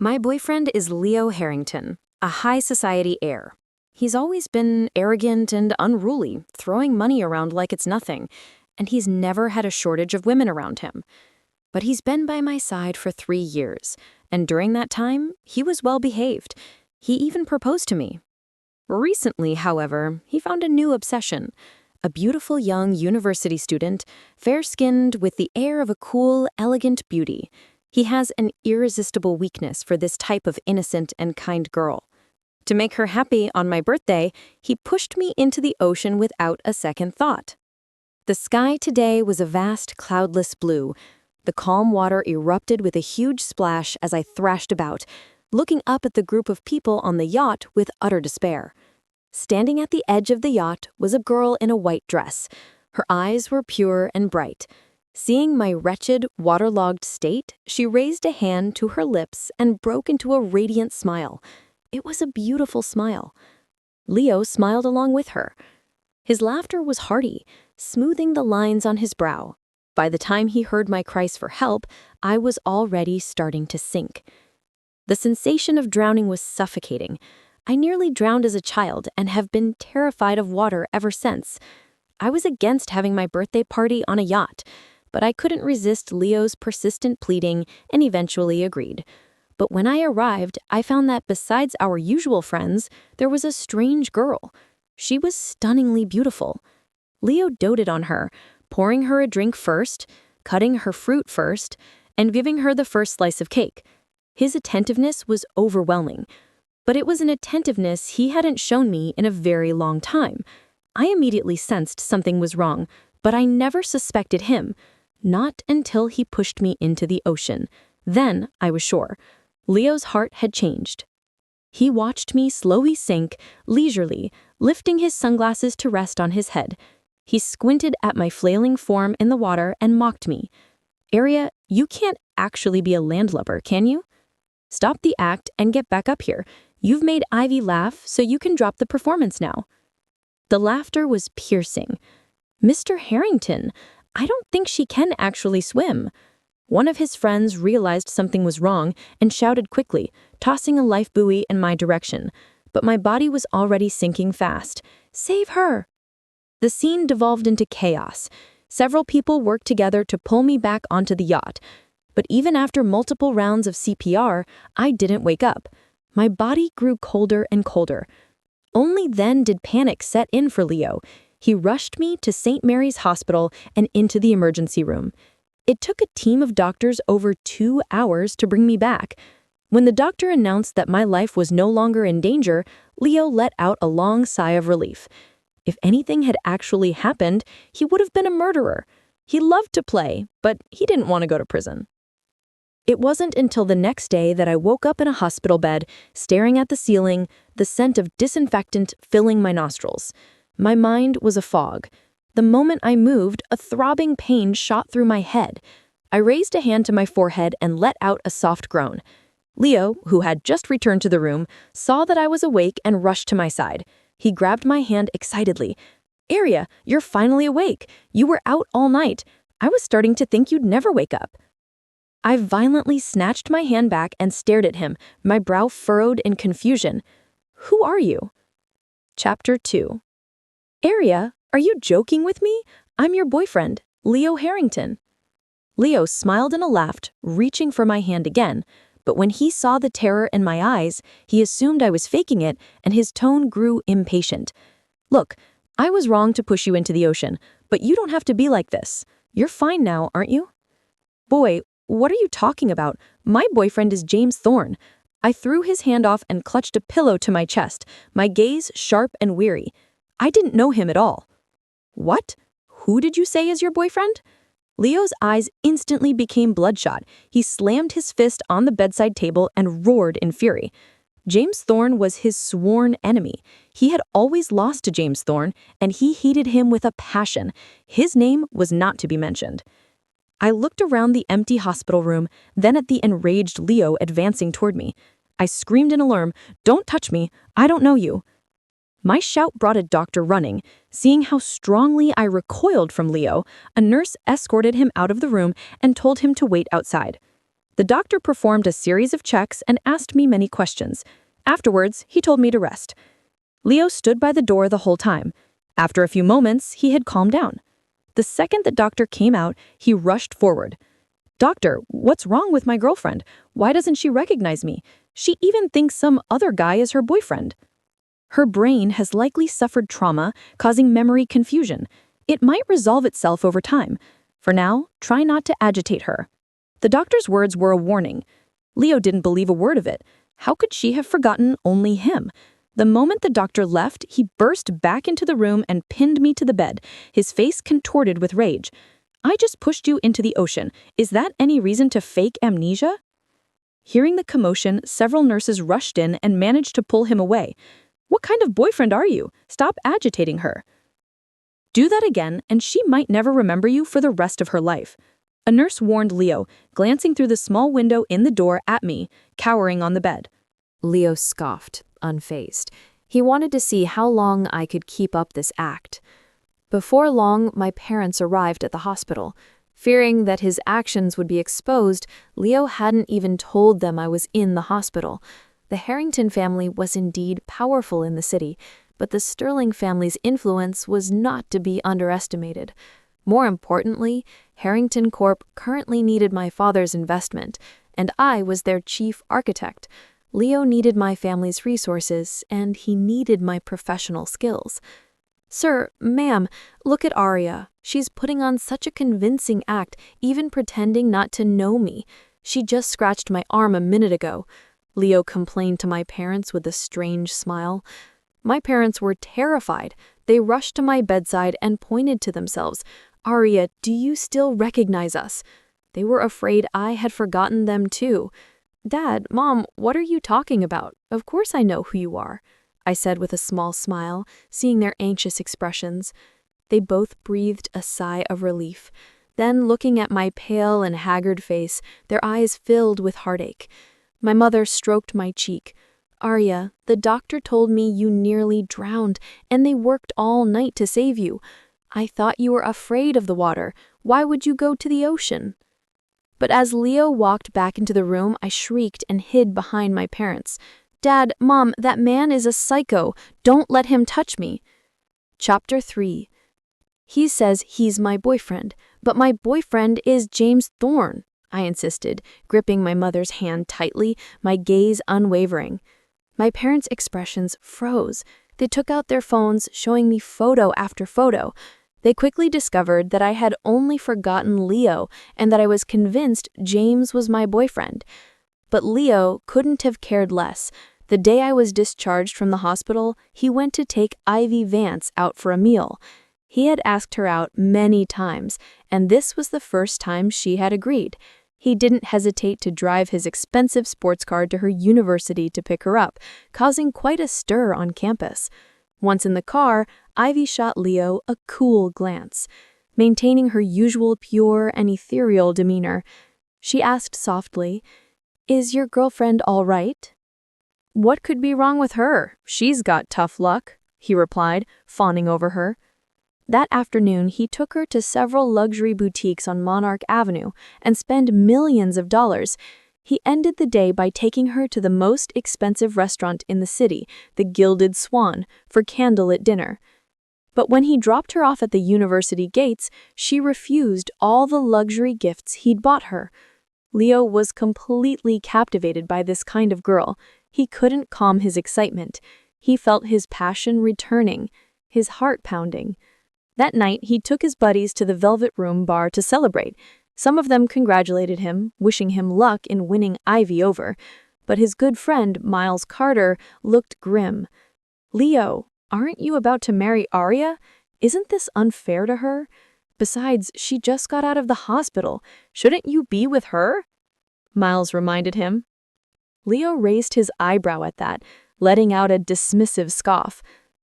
My boyfriend is Leo Harrington, a high society heir. He's always been arrogant and unruly, throwing money around like it's nothing, and he's never had a shortage of women around him. But he's been by my side for 3 years, and during that time, he was well behaved. He even proposed to me. Recently, however, he found a new obsession. A beautiful young university student, fair-skinned with the air of a cool, elegant beauty. He has an irresistible weakness for this type of innocent and kind girl. To make her happy on my birthday, he pushed me into the ocean without a second thought. The sky today was a vast, cloudless blue. The calm water erupted with a huge splash as I thrashed about, looking up at the group of people on the yacht with utter despair. Standing at the edge of the yacht was a girl in a white dress. Her eyes were pure and bright. Seeing my wretched, waterlogged state, she raised a hand to her lips and broke into a radiant smile. It was a beautiful smile. Leo smiled along with her. His laughter was hearty, smoothing the lines on his brow. By the time he heard my cries for help, I was already starting to sink. The sensation of drowning was suffocating. I nearly drowned as a child and have been terrified of water ever since. I was against having my birthday party on a yacht, but I couldn't resist Leo's persistent pleading and eventually agreed. But when I arrived, I found that besides our usual friends, there was a strange girl. She was stunningly beautiful. Leo doted on her, pouring her a drink first, cutting her fruit first, and giving her the first slice of cake. His attentiveness was overwhelming, but it was an attentiveness he hadn't shown me in a very long time. I immediately sensed something was wrong, but I never suspected him. Not until he pushed me into the ocean. Then I was sure. Leo's heart had changed. He watched me slowly sink, leisurely, lifting his sunglasses to rest on his head. He squinted at my flailing form in the water and mocked me. "Aria, you can't actually be a landlubber, can you? Stop the act and get back up here. You've made Ivy laugh, so you can drop the performance now." The laughter was piercing. "Mr. Harrington, I don't think she can actually swim." One of his friends realized something was wrong and shouted quickly, tossing a life buoy in my direction. But my body was already sinking fast. "Save her!" The scene devolved into chaos. Several people worked together to pull me back onto the yacht. But even after multiple rounds of CPR, I didn't wake up. My body grew colder and colder. Only then did panic set in for Leo. He rushed me to St. Mary's Hospital and into the emergency room. It took a team of doctors over 2 hours to bring me back. When the doctor announced that my life was no longer in danger, Leo let out a long sigh of relief. If anything had actually happened, he would have been a murderer. He loved to play, but he didn't want to go to prison. It wasn't until the next day that I woke up in a hospital bed, staring at the ceiling, the scent of disinfectant filling my nostrils. My mind was a fog. The moment I moved, a throbbing pain shot through my head. I raised a hand to my forehead and let out a soft groan. Leo, who had just returned to the room, saw that I was awake and rushed to my side. He grabbed my hand excitedly. "Aria, you're finally awake. You were out all night. I was starting to think you'd never wake up." I violently snatched my hand back and stared at him, my brow furrowed in confusion. "Who are you?" Chapter 2. "Aria, are you joking with me? I'm your boyfriend, Leo Harrington." Leo smiled and laughed, reaching for my hand again, but when he saw the terror in my eyes, he assumed I was faking it, and his tone grew impatient. "Look, I was wrong to push you into the ocean, but you don't have to be like this. You're fine now, aren't you?" "Boy, what are you talking about? My boyfriend is James Thorne." I threw his hand off and clutched a pillow to my chest, my gaze sharp and weary. I didn't know him at all. "What? Who did you say is your boyfriend?" Leo's eyes instantly became bloodshot. He slammed his fist on the bedside table and roared in fury. James Thorne was his sworn enemy. He had always lost to James Thorne, and he hated him with a passion. His name was not to be mentioned. I looked around the empty hospital room, then at the enraged Leo advancing toward me. I screamed in alarm, "Don't touch me, I don't know you." My shout brought a doctor running. Seeing how strongly I recoiled from Leo, a nurse escorted him out of the room and told him to wait outside. The doctor performed a series of checks and asked me many questions. Afterwards, he told me to rest. Leo stood by the door the whole time. After a few moments, he had calmed down. The second the doctor came out, he rushed forward. "Doctor, what's wrong with my girlfriend? Why doesn't she recognize me? She even thinks some other guy is her boyfriend." "Her brain has likely suffered trauma, causing memory confusion. It might resolve itself over time. For now, try not to agitate her." The doctor's words were a warning. Leo didn't believe a word of it. How could she have forgotten only him? The moment the doctor left, he burst back into the room and pinned me to the bed, his face contorted with rage. "I just pushed you into the ocean. Is that any reason to fake amnesia?" Hearing the commotion, several nurses rushed in and managed to pull him away. "What kind of boyfriend are you? Stop agitating her." "Do that again, and she might never remember you for the rest of her life." A nurse warned Leo, glancing through the small window in the door at me, cowering on the bed. Leo scoffed, unfazed. He wanted to see how long I could keep up this act. Before long, my parents arrived at the hospital. Fearing that his actions would be exposed, Leo hadn't even told them I was in the hospital. The Harrington family was indeed powerful in the city, but the Sterling family's influence was not to be underestimated. More importantly, Harrington Corp currently needed my father's investment, and I was their chief architect. Leo needed my family's resources, and he needed my professional skills. "Sir, ma'am, look at Aria. She's putting on such a convincing act, even pretending not to know me. She just scratched my arm a minute ago," Leo complained to my parents with a strange smile. My parents were terrified. They rushed to my bedside and pointed to themselves. "Aria, do you still recognize us?" They were afraid I had forgotten them too. "Dad, Mom, what are you talking about? Of course I know who you are," I said with a small smile, seeing their anxious expressions. They both breathed a sigh of relief. Then, looking at my pale and haggard face, their eyes filled with heartache. My mother stroked my cheek. "Aria, the doctor told me you nearly drowned, and they worked all night to save you. I thought you were afraid of the water. Why would you go to the ocean?" But as Leo walked back into the room, I shrieked and hid behind my parents. "Dad, Mom, that man is a psycho. Don't let him touch me." Chapter 3. "He says he's my boyfriend, but my boyfriend is James Thorne," I insisted, gripping my mother's hand tightly, my gaze unwavering. My parents' expressions froze. They took out their phones, showing me photo after photo. They quickly discovered that I had only forgotten Leo and that I was convinced James was my boyfriend. But Leo couldn't have cared less. The day I was discharged from the hospital, he went to take Ivy Vance out for a meal. He had asked her out many times, and this was the first time she had agreed. He didn't hesitate to drive his expensive sports car to her university to pick her up, causing quite a stir on campus. Once in the car, Ivy shot Leo a cool glance. Maintaining her usual pure and ethereal demeanor, she asked softly, "Is your girlfriend all right?" "What could be wrong with her? She's got tough luck," he replied, fawning over her. That afternoon, he took her to several luxury boutiques on Monarch Avenue and spent millions of dollars. He ended the day by taking her to the most expensive restaurant in the city, the Gilded Swan, for candlelit dinner. But when he dropped her off at the university gates, she refused all the luxury gifts he'd bought her. Leo was completely captivated by this kind of girl. He couldn't calm his excitement. He felt his passion returning, his heart pounding. That night, he took his buddies to the Velvet Room bar to celebrate. Some of them congratulated him, wishing him luck in winning Ivy over. But his good friend, Miles Carter, looked grim. "Leo, aren't you about to marry Aria? Isn't this unfair to her? Besides, she just got out of the hospital. Shouldn't you be with her?" Miles reminded him. Leo raised his eyebrow at that, letting out a dismissive scoff.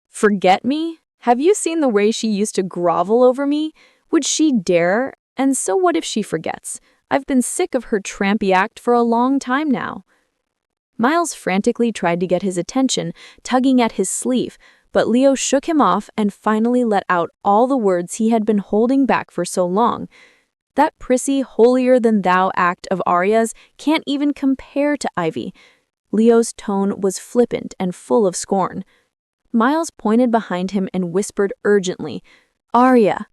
"Forget me? Have you seen the way she used to grovel over me? Would she dare? And so what if she forgets? I've been sick of her trampy act for a long time now." Miles frantically tried to get his attention, tugging at his sleeve, but Leo shook him off and finally let out all the words he had been holding back for so long. That prissy, holier-than-thou act of Aria's can't even compare to Ivy. Leo's tone was flippant and full of scorn. Miles pointed behind him and whispered urgently, "Aria."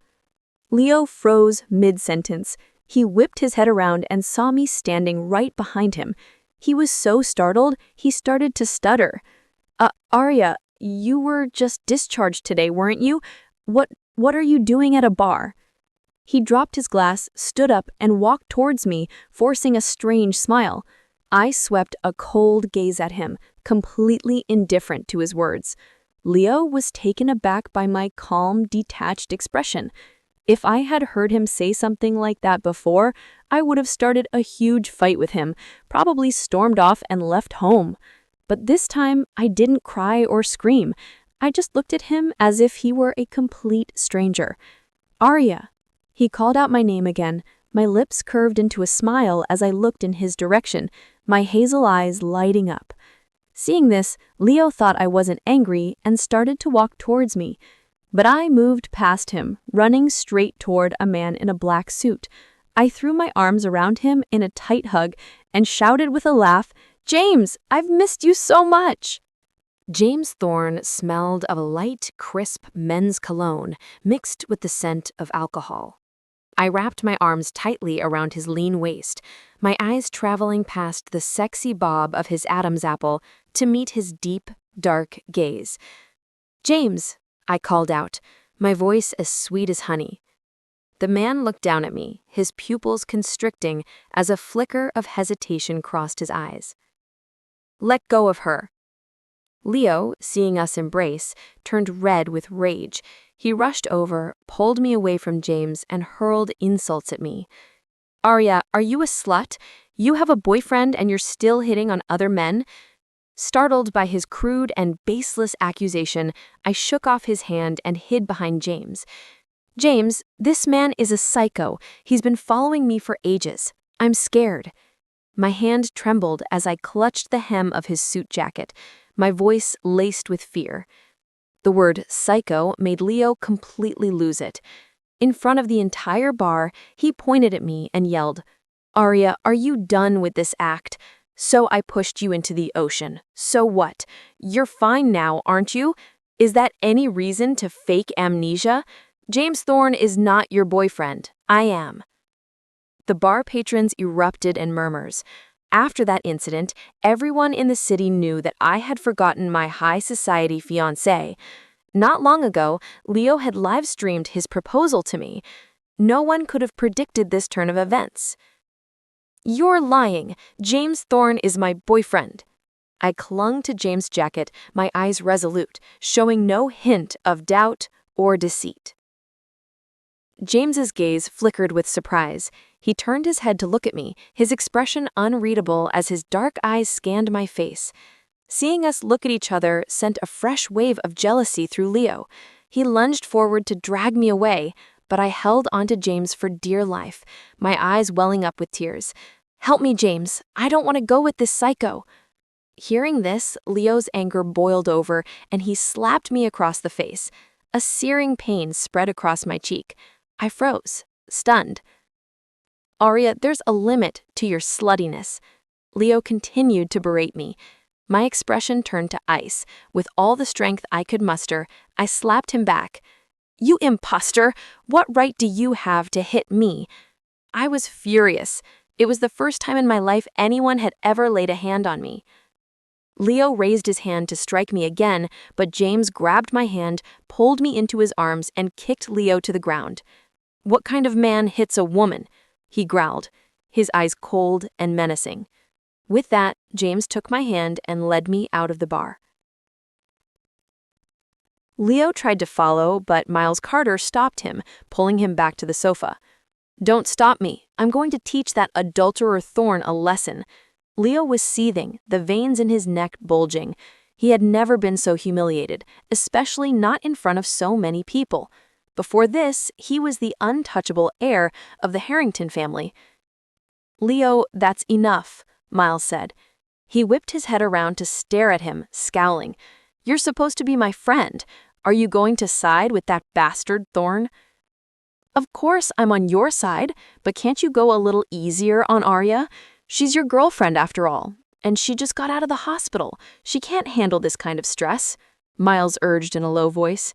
Leo froze mid-sentence. He whipped his head around and saw me standing right behind him. He was so startled, he started to stutter. Aria, you were just discharged today, weren't you? What are you doing at a bar?" He dropped his glass, stood up, and walked towards me, forcing a strange smile. I swept a cold gaze at him, completely indifferent to his words. Leo was taken aback by my calm, detached expression. If I had heard him say something like that before, I would have started a huge fight with him, probably stormed off and left home. But this time, I didn't cry or scream. I just looked at him as if he were a complete stranger. "Aria." He called out my name again. My lips curved into a smile as I looked in his direction, my hazel eyes lighting up. Seeing this, Leo thought I wasn't angry and started to walk towards me. But I moved past him, running straight toward a man in a black suit. I threw my arms around him in a tight hug and shouted with a laugh, "James, I've missed you so much!" James Thorne smelled of a light, crisp men's cologne mixed with the scent of alcohol. I wrapped my arms tightly around his lean waist, my eyes traveling past the sexy bob of his Adam's apple to meet his deep, dark gaze. "James," I called out, my voice as sweet as honey. The man looked down at me, his pupils constricting as a flicker of hesitation crossed his eyes. "Let go of her." Leo, seeing us embrace, turned red with rage. He rushed over, pulled me away from James, and hurled insults at me. "Aria, are you a slut? You have a boyfriend and you're still hitting on other men?" Startled by his crude and baseless accusation, I shook off his hand and hid behind James. "James, this man is a psycho. He's been following me for ages. I'm scared." My hand trembled as I clutched the hem of his suit jacket, my voice laced with fear. The word psycho made Leo completely lose it. In front of the entire bar, he pointed at me and yelled, "Aria, are you done with this act? So I pushed you into the ocean. So what? You're fine now, aren't you? Is that any reason to fake amnesia? James Thorne is not your boyfriend. I am." The bar patrons erupted in murmurs. After that incident, everyone in the city knew that I had forgotten my high society fiancé. Not long ago, Leo had live-streamed his proposal to me. No one could have predicted this turn of events. "You're lying. James Thorne is my boyfriend." I clung to James' jacket, my eyes resolute, showing no hint of doubt or deceit. James's gaze flickered with surprise. He turned his head to look at me, his expression unreadable as his dark eyes scanned my face. Seeing us look at each other sent a fresh wave of jealousy through Leo. He lunged forward to drag me away, but I held onto James for dear life, my eyes welling up with tears. "Help me, James. I don't want to go with this psycho." Hearing this, Leo's anger boiled over, and he slapped me across the face. A searing pain spread across my cheek. I froze, stunned. "Aria, there's a limit to your sluttiness." Leo continued to berate me. My expression turned to ice. With all the strength I could muster, I slapped him back. "You imposter! What right do you have to hit me?" I was furious. It was the first time in my life anyone had ever laid a hand on me. Leo raised his hand to strike me again, but James grabbed my hand, pulled me into his arms, and kicked Leo to the ground. "What kind of man hits a woman?" he growled, his eyes cold and menacing. With that, James took my hand and led me out of the bar. Leo tried to follow, but Miles Carter stopped him, pulling him back to the sofa. "Don't stop me. I'm going to teach that adulterer Thorne a lesson." Leo was seething, the veins in his neck bulging. He had never been so humiliated, especially not in front of so many people. Before this, he was the untouchable heir of the Harrington family. "Leo, that's enough," Miles said. He whipped his head around to stare at him, scowling. "You're supposed to be my friend. Are you going to side with that bastard Thorne?" Of course, I'm on your side, but can't you go a little easier on Aria? She's your girlfriend after all, and she just got out of the hospital. She can't handle this kind of stress, Miles urged in a low voice.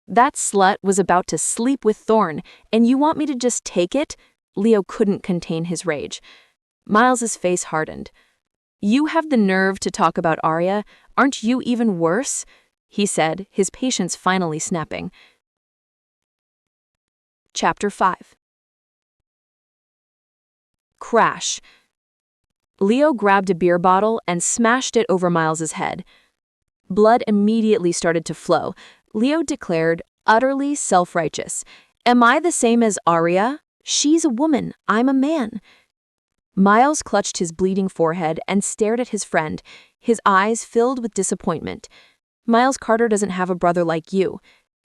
That slut was about to sleep with Thorne, and you want me to just take it? Leo couldn't contain his rage. Miles's face hardened. You have the nerve to talk about Aria? Aren't you even worse? He said, his patience finally snapping. Chapter 5. Crash. Leo grabbed a beer bottle and smashed it over Miles's head. Blood immediately started to flow. Leo declared, utterly self-righteous, "Am I the same as Aria? She's a woman, I'm a man." Miles clutched his bleeding forehead and stared at his friend, his eyes filled with disappointment. "Miles Carter doesn't have a brother like you,"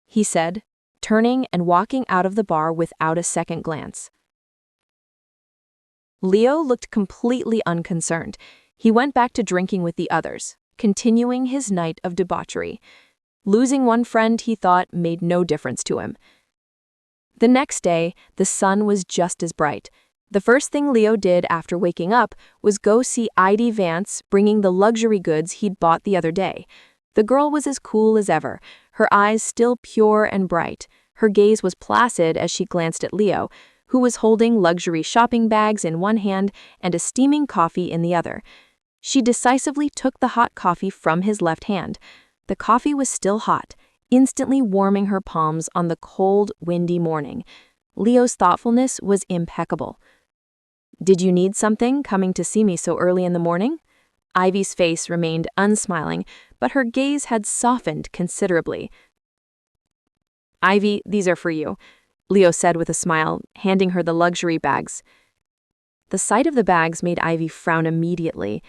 he said, turning and walking out of the bar without a second glance. Leo looked completely unconcerned. He went back to drinking with the others, continuing his night of debauchery. Losing one friend, he thought, made no difference to him. The next day, the sun was just as bright. The first thing Leo did after waking up was go see Ida Vance bringing the luxury goods he'd bought the other day. The girl was as cool as ever, her eyes still pure and bright. Her gaze was placid as she glanced at Leo, who was holding luxury shopping bags in one hand and a steaming coffee in the other. She decisively took the hot coffee from his left hand. The coffee was still hot, instantly warming her palms on the cold, windy morning. Leo's thoughtfulness was impeccable. "Did you need something coming to see me so early in the morning?" Ivy's face remained unsmiling, but her gaze had softened considerably. "Ivy, these are for you," Leo said with a smile, handing her the luxury bags. The sight of the bags made Ivy frown immediately.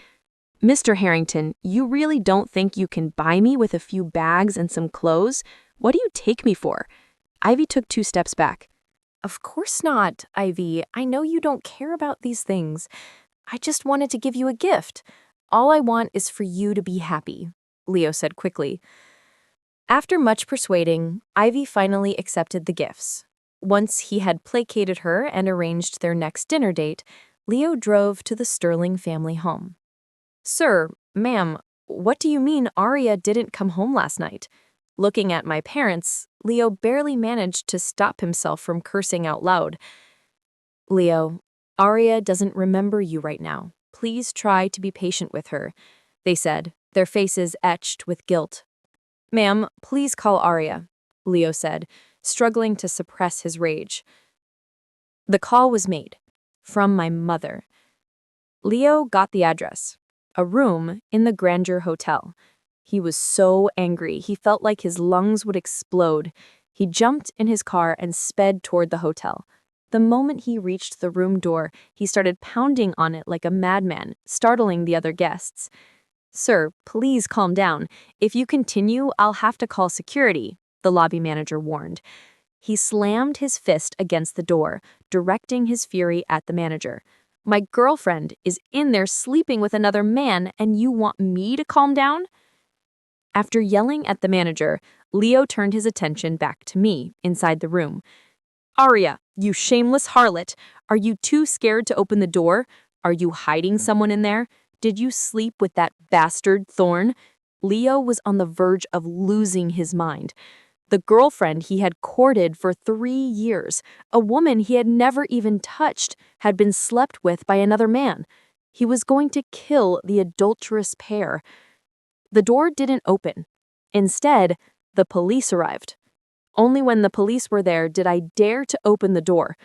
"Mr. Harrington, you really don't think you can buy me with a few bags and some clothes? What do you take me for?" Ivy took 2 steps back. Of course not, Ivy. I know you don't care about these things. I just wanted to give you a gift. All I want is for you to be happy, Leo said quickly. After much persuading, Ivy finally accepted the gifts. Once he had placated her and arranged their next dinner date, Leo drove to the Sterling family home. "Sir, ma'am, what do you mean Aria didn't come home last night?" Looking at my parents, Leo barely managed to stop himself from cursing out loud. "Leo, Aria doesn't remember you right now. Please try to be patient with her," they said, their faces etched with guilt. "Ma'am, please call Aria," Leo said, struggling to suppress his rage. The call was made. From my mother. Leo got the address. A room in the Grandeur Hotel. He was so angry, he felt like his lungs would explode. He jumped in his car and sped toward the hotel. The moment he reached the room door, he started pounding on it like a madman, startling the other guests. "Sir, please calm down. If you continue, I'll have to call security," the lobby manager warned. He slammed his fist against the door, directing his fury at the manager. "My girlfriend is in there sleeping with another man, and you want me to calm down?" After yelling at the manager, Leo turned his attention back to me inside the room. "Aria, you shameless harlot, are you too scared to open the door? Are you hiding someone in there? Did you sleep with that bastard Thorne?" Leo was on the verge of losing his mind. The girlfriend he had courted for 3 years, a woman he had never even touched, had been slept with by another man. He was going to kill the adulterous pair. The door didn't open. Instead, the police arrived. Only when the police were there did I dare to open the door.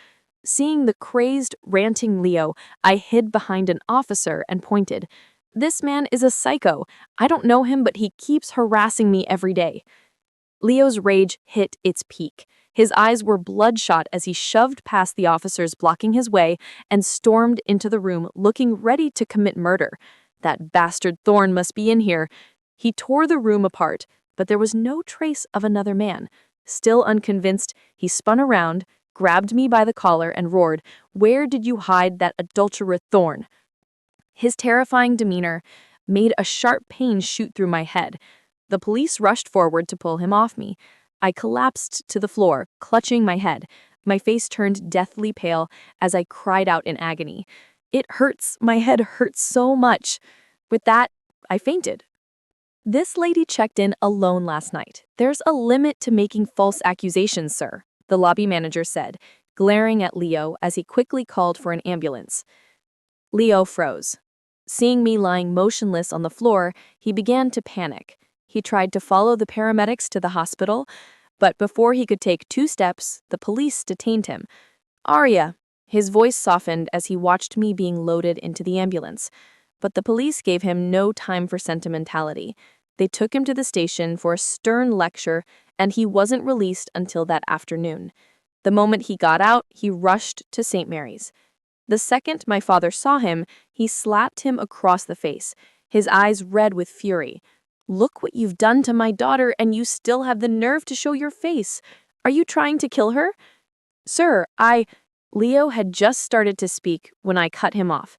Seeing the crazed, ranting Leo, I hid behind an officer and pointed. "This man is a psycho. I don't know him, but he keeps harassing me every day." Leo's rage hit its peak. His eyes were bloodshot as he shoved past the officers blocking his way and stormed into the room looking ready to commit murder. That bastard Thorne must be in here. He tore the room apart, but there was no trace of another man. Still unconvinced, he spun around, grabbed me by the collar and roared, "Where did you hide that adulterer Thorne?" His terrifying demeanor made a sharp pain shoot through my head. The police rushed forward to pull him off me. I collapsed to the floor, clutching my head. My face turned deathly pale as I cried out in agony. It hurts. My head hurts so much. With that, I fainted. This lady checked in alone last night. There's a limit to making false accusations, sir, the lobby manager said, glaring at Leo as he quickly called for an ambulance. Leo froze. Seeing me lying motionless on the floor, he began to panic. He tried to follow the paramedics to the hospital, but before he could take 2 steps, the police detained him. Aria. His voice softened as he watched me being loaded into the ambulance. But the police gave him no time for sentimentality. They took him to the station for a stern lecture, and he wasn't released until that afternoon. The moment he got out, he rushed to St. Mary's. The second my father saw him, he slapped him across the face, his eyes red with fury. Look what you've done to my daughter, and you still have the nerve to show your face. Are you trying to kill her? Sir, Leo had just started to speak when I cut him off.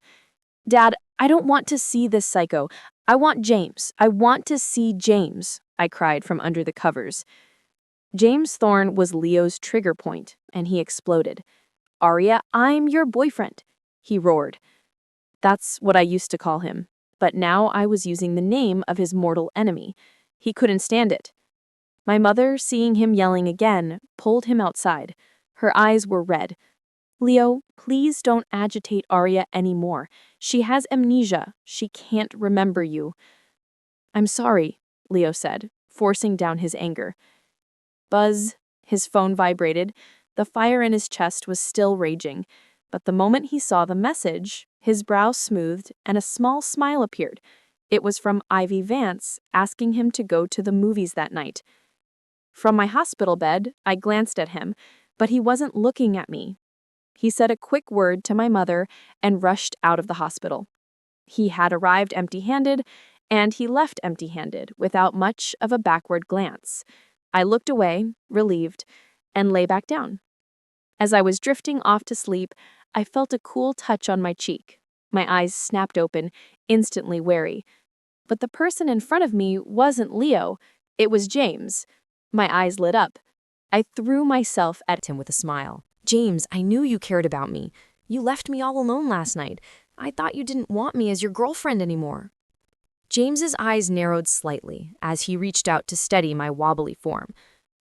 Dad, I don't want to see this psycho. I want James. I want to see James, I cried from under the covers. James Thorne was Leo's trigger point, and he exploded. Aria, I'm your boyfriend, he roared. That's what I used to call him, but now I was using the name of his mortal enemy. He couldn't stand it. My mother, seeing him yelling again, pulled him outside. Her eyes were red. Leo, please don't agitate Aria anymore. She has amnesia. She can't remember you. I'm sorry, Leo said, forcing down his anger. Buzz. His phone vibrated. The fire in his chest was still raging. But the moment he saw the message, his brow smoothed and a small smile appeared. It was from Ivy Vance, asking him to go to the movies that night. From my hospital bed, I glanced at him, but he wasn't looking at me. He said a quick word to my mother and rushed out of the hospital. He had arrived empty-handed, and he left empty-handed without much of a backward glance. I looked away, relieved, and lay back down. As I was drifting off to sleep, I felt a cool touch on my cheek. My eyes snapped open, instantly wary. But the person in front of me wasn't Leo. It was James. My eyes lit up. I threw myself at him with a smile. James, I knew you cared about me. You left me all alone last night. I thought you didn't want me as your girlfriend anymore. James's eyes narrowed slightly as he reached out to steady my wobbly form.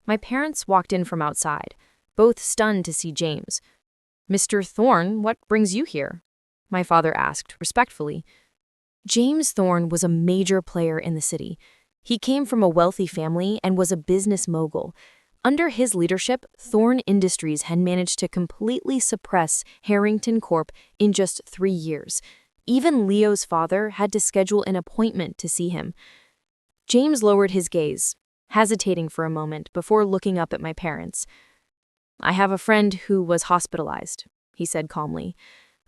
My parents walked in from outside, both stunned to see James. Mr. Thorne, what brings you here? My father asked respectfully. James Thorne was a major player in the city. He came from a wealthy family and was a business mogul. Under his leadership, Thorne Industries had managed to completely suppress Harrington Corp in just 3 years. Even Leo's father had to schedule an appointment to see him. James lowered his gaze, hesitating for a moment before looking up at my parents. I have a friend who was hospitalized, he said calmly.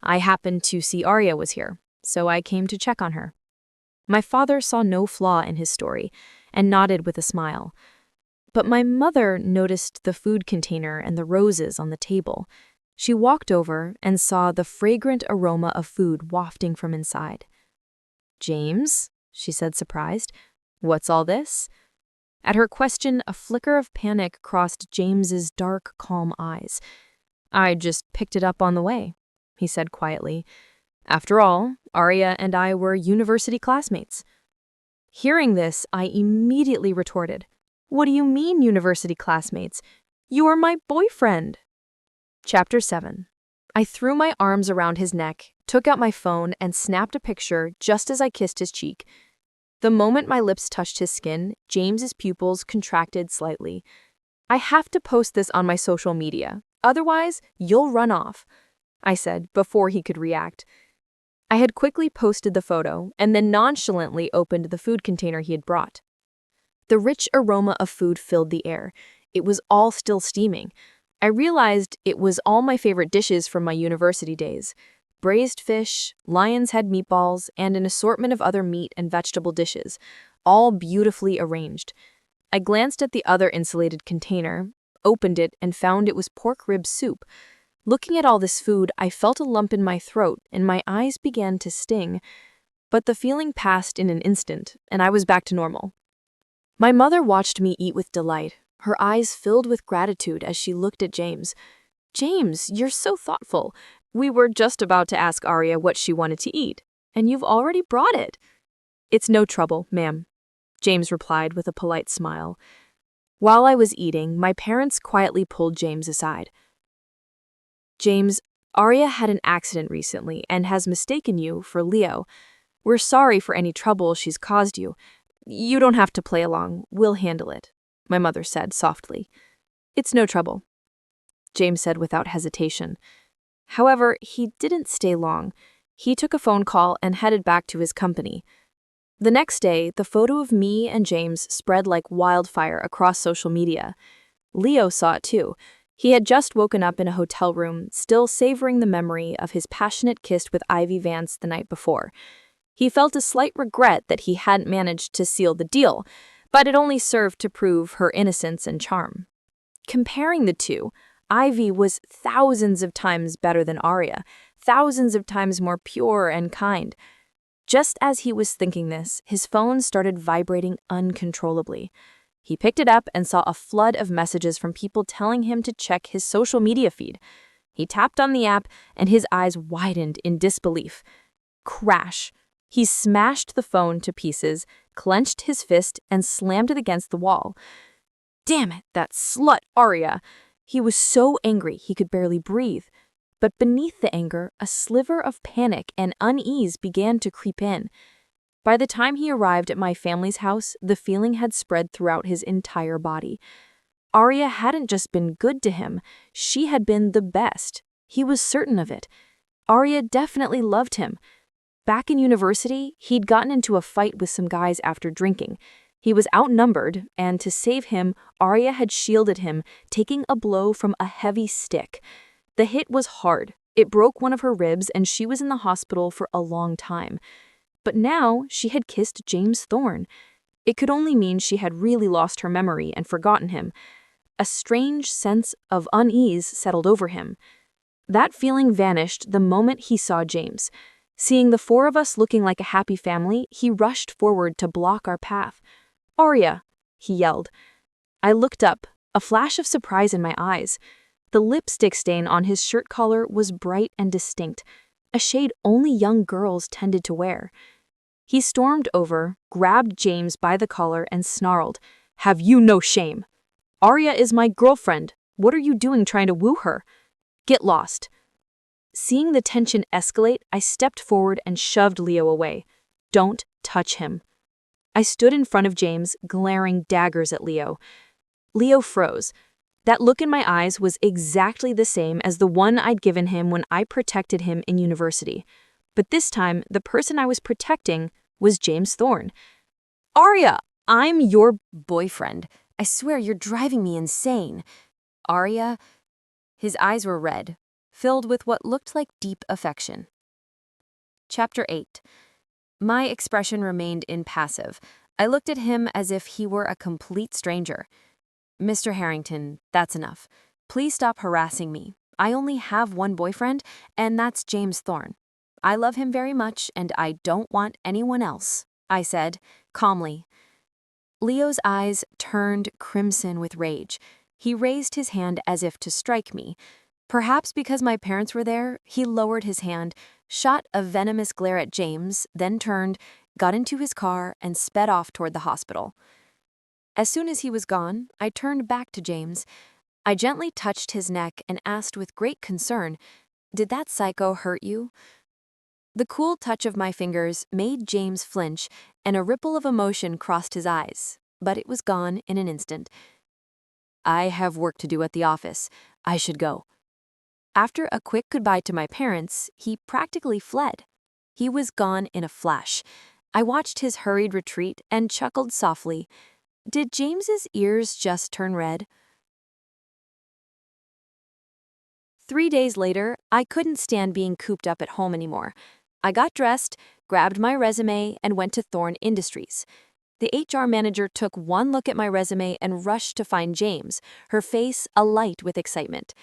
I happened to see Aria was here, so I came to check on her. My father saw no flaw in his story and nodded with a smile. But my mother noticed the food container and the roses on the table. She walked over and saw the fragrant aroma of food wafting from inside. James, she said surprised, what's all this? At her question, a flicker of panic crossed James's dark, calm eyes. I just picked it up on the way, he said quietly. After all, Aria and I were university classmates. Hearing this, I immediately retorted. What do you mean, university classmates? You are my boyfriend. Chapter 7. I threw my arms around his neck, took out my phone, and snapped a picture just as I kissed his cheek. The moment my lips touched his skin, James's pupils contracted slightly. I have to post this on my social media. Otherwise, you'll run off, I said before he could react. I had quickly posted the photo and then nonchalantly opened the food container he had brought. The rich aroma of food filled the air. It was all still steaming. I realized it was all my favorite dishes from my university days. Braised fish, lion's head meatballs, and an assortment of other meat and vegetable dishes, all beautifully arranged. I glanced at the other insulated container, opened it, and found it was pork rib soup. Looking at all this food, I felt a lump in my throat and my eyes began to sting. But the feeling passed in an instant, and I was back to normal. My mother watched me eat with delight, her eyes filled with gratitude as she looked at James. James, you're so thoughtful. We were just about to ask Aria what she wanted to eat, and you've already brought it. It's no trouble, ma'am, James replied with a polite smile. While I was eating, my parents quietly pulled James aside. James, Aria had an accident recently and has mistaken you for Leo. We're sorry for any trouble she's caused you. You don't have to play along. We'll handle it, my mother said softly. It's no trouble, James said without hesitation. However, he didn't stay long. He took a phone call and headed back to his company. The next day, the photo of me and James spread like wildfire across social media. Leo saw it too. He had just woken up in a hotel room, still savoring the memory of his passionate kiss with Ivy Vance the night before. He felt a slight regret that he hadn't managed to seal the deal, but it only served to prove her innocence and charm. Comparing the two, Ivy was thousands of times better than Aria, thousands of times more pure and kind. Just as he was thinking this, his phone started vibrating uncontrollably. He picked it up and saw a flood of messages from people telling him to check his social media feed. He tapped on the app and his eyes widened in disbelief. Crash! He smashed the phone to pieces, clenched his fist, and slammed it against the wall. Damn it, that slut Aria! He was so angry he could barely breathe. But beneath the anger, a sliver of panic and unease began to creep in. By the time he arrived at my family's house, the feeling had spread throughout his entire body. Aria hadn't just been good to him, she had been the best. He was certain of it. Aria definitely loved him. Back in university, he'd gotten into a fight with some guys after drinking. He was outnumbered, and to save him, Aria had shielded him, taking a blow from a heavy stick. The hit was hard. It broke one of her ribs, and she was in the hospital for a long time. But now she had kissed James Thorne. It could only mean she had really lost her memory and forgotten him. A strange sense of unease settled over him. That feeling vanished the moment he saw James. Seeing the four of us looking like a happy family, he rushed forward to block our path. "Aria!" he yelled. I looked up, a flash of surprise in my eyes. The lipstick stain on his shirt collar was bright and distinct, a shade only young girls tended to wear. He stormed over, grabbed James by the collar, and snarled, "Have you no shame? Aria is my girlfriend. What are you doing trying to woo her? Get lost." Seeing the tension escalate, I stepped forward and shoved Leo away. "Don't touch him." I stood in front of James, glaring daggers at Leo. Leo froze. That look in my eyes was exactly the same as the one I'd given him when I protected him in university. But this time, the person I was protecting was James Thorne. "Aria, I'm your boyfriend. I swear you're driving me insane." "Aria?" His eyes were red, filled with what looked like deep affection. Chapter 8. My expression remained impassive. I looked at him as if he were a complete stranger. "Mr. Harrington, that's enough. Please stop harassing me. I only have one boyfriend, and that's James Thorne. I love him very much, and I don't want anyone else," I said, calmly. Leo's eyes turned crimson with rage. He raised his hand as if to strike me. Perhaps because my parents were there, he lowered his hand, shot a venomous glare at James, then turned, got into his car, and sped off toward the hospital. As soon as he was gone, I turned back to James. I gently touched his neck and asked with great concern, "Did that psycho hurt you?" The cool touch of my fingers made James flinch, and a ripple of emotion crossed his eyes, but it was gone in an instant. "I have work to do at the office. I should go." After a quick goodbye to my parents, he practically fled. He was gone in a flash. I watched his hurried retreat and chuckled softly. Did James's ears just turn red? 3 days later, I couldn't stand being cooped up at home anymore. I got dressed, grabbed my resume, and went to Thorne Industries. The HR manager took one look at my resume and rushed to find James, her face alight with excitement.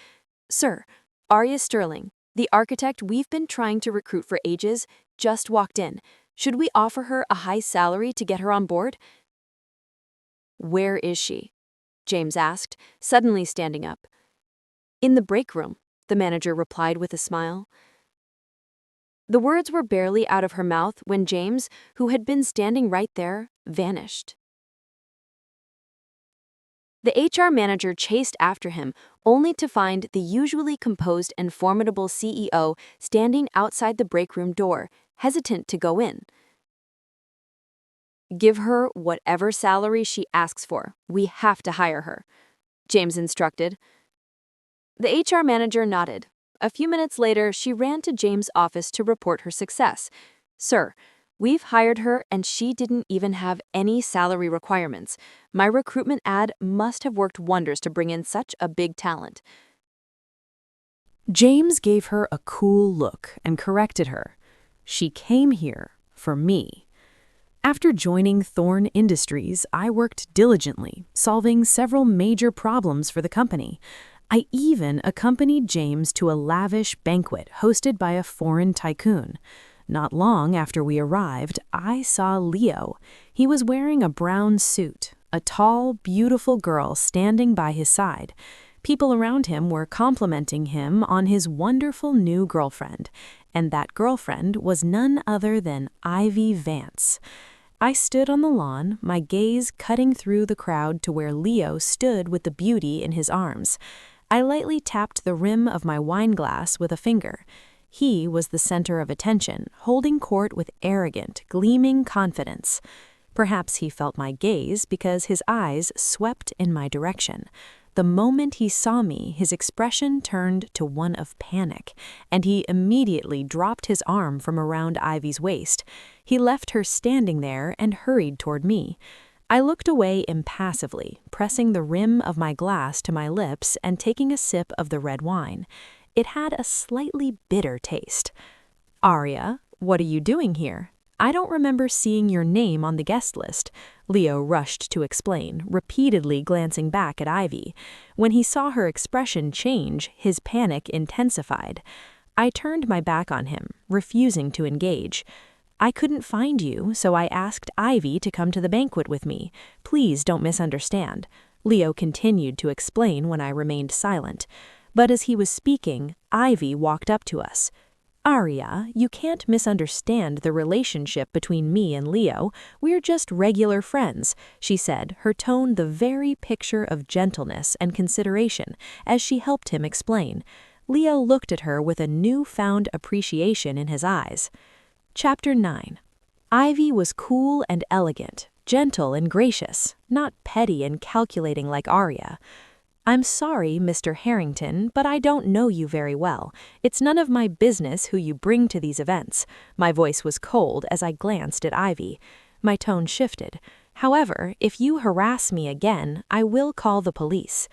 "Sir, Aria Sterling, the architect we've been trying to recruit for ages, just walked in. Should we offer her a high salary to get her on board?" "Where is she?" James asked, suddenly standing up. "In the break room," the manager replied with a smile. The words were barely out of her mouth when James, who had been standing right there, vanished. The HR manager chased after him, only to find the usually composed and formidable CEO standing outside the break room door, hesitant to go in. "Give her whatever salary she asks for. We have to hire her," James instructed. The HR manager nodded. A few minutes later, she ran to James' office to report her success. "Sir, we've hired her and she didn't even have any salary requirements. My recruitment ad must have worked wonders to bring in such a big talent." James gave her a cool look and corrected her. "She came here for me." After joining Thorne Industries, I worked diligently, solving several major problems for the company. I even accompanied James to a lavish banquet hosted by a foreign tycoon. Not long after we arrived, I saw Leo. He was wearing a brown suit, a tall, beautiful girl standing by his side. People around him were complimenting him on his wonderful new girlfriend, and that girlfriend was none other than Ivy Vance. I stood on the lawn, my gaze cutting through the crowd to where Leo stood with the beauty in his arms. I lightly tapped the rim of my wine glass with a finger. He was the center of attention, holding court with arrogant, gleaming confidence. Perhaps he felt my gaze because his eyes swept in my direction. The moment he saw me, his expression turned to one of panic, and he immediately dropped his arm from around Ivy's waist. He left her standing there and hurried toward me. I looked away impassively, pressing the rim of my glass to my lips and taking a sip of the red wine. It had a slightly bitter taste. "Aria, what are you doing here? I don't remember seeing your name on the guest list," Leo rushed to explain, repeatedly glancing back at Ivy. When he saw her expression change, his panic intensified. I turned my back on him, refusing to engage. "I couldn't find you, so I asked Ivy to come to the banquet with me. Please don't misunderstand," Leo continued to explain when I remained silent. But as he was speaking, Ivy walked up to us. "Aria, you can't misunderstand the relationship between me and Leo. We're just regular friends," she said, her tone the very picture of gentleness and consideration, as she helped him explain. Leo looked at her with a newfound appreciation in his eyes. Chapter 9. Ivy was cool and elegant, gentle and gracious, not petty and calculating like Aria. "I'm sorry, Mr. Harrington, but I don't know you very well. It's none of my business who you bring to these events." My voice was cold as I glanced at Ivy. My tone shifted. "However, if you harass me again, I will call the police."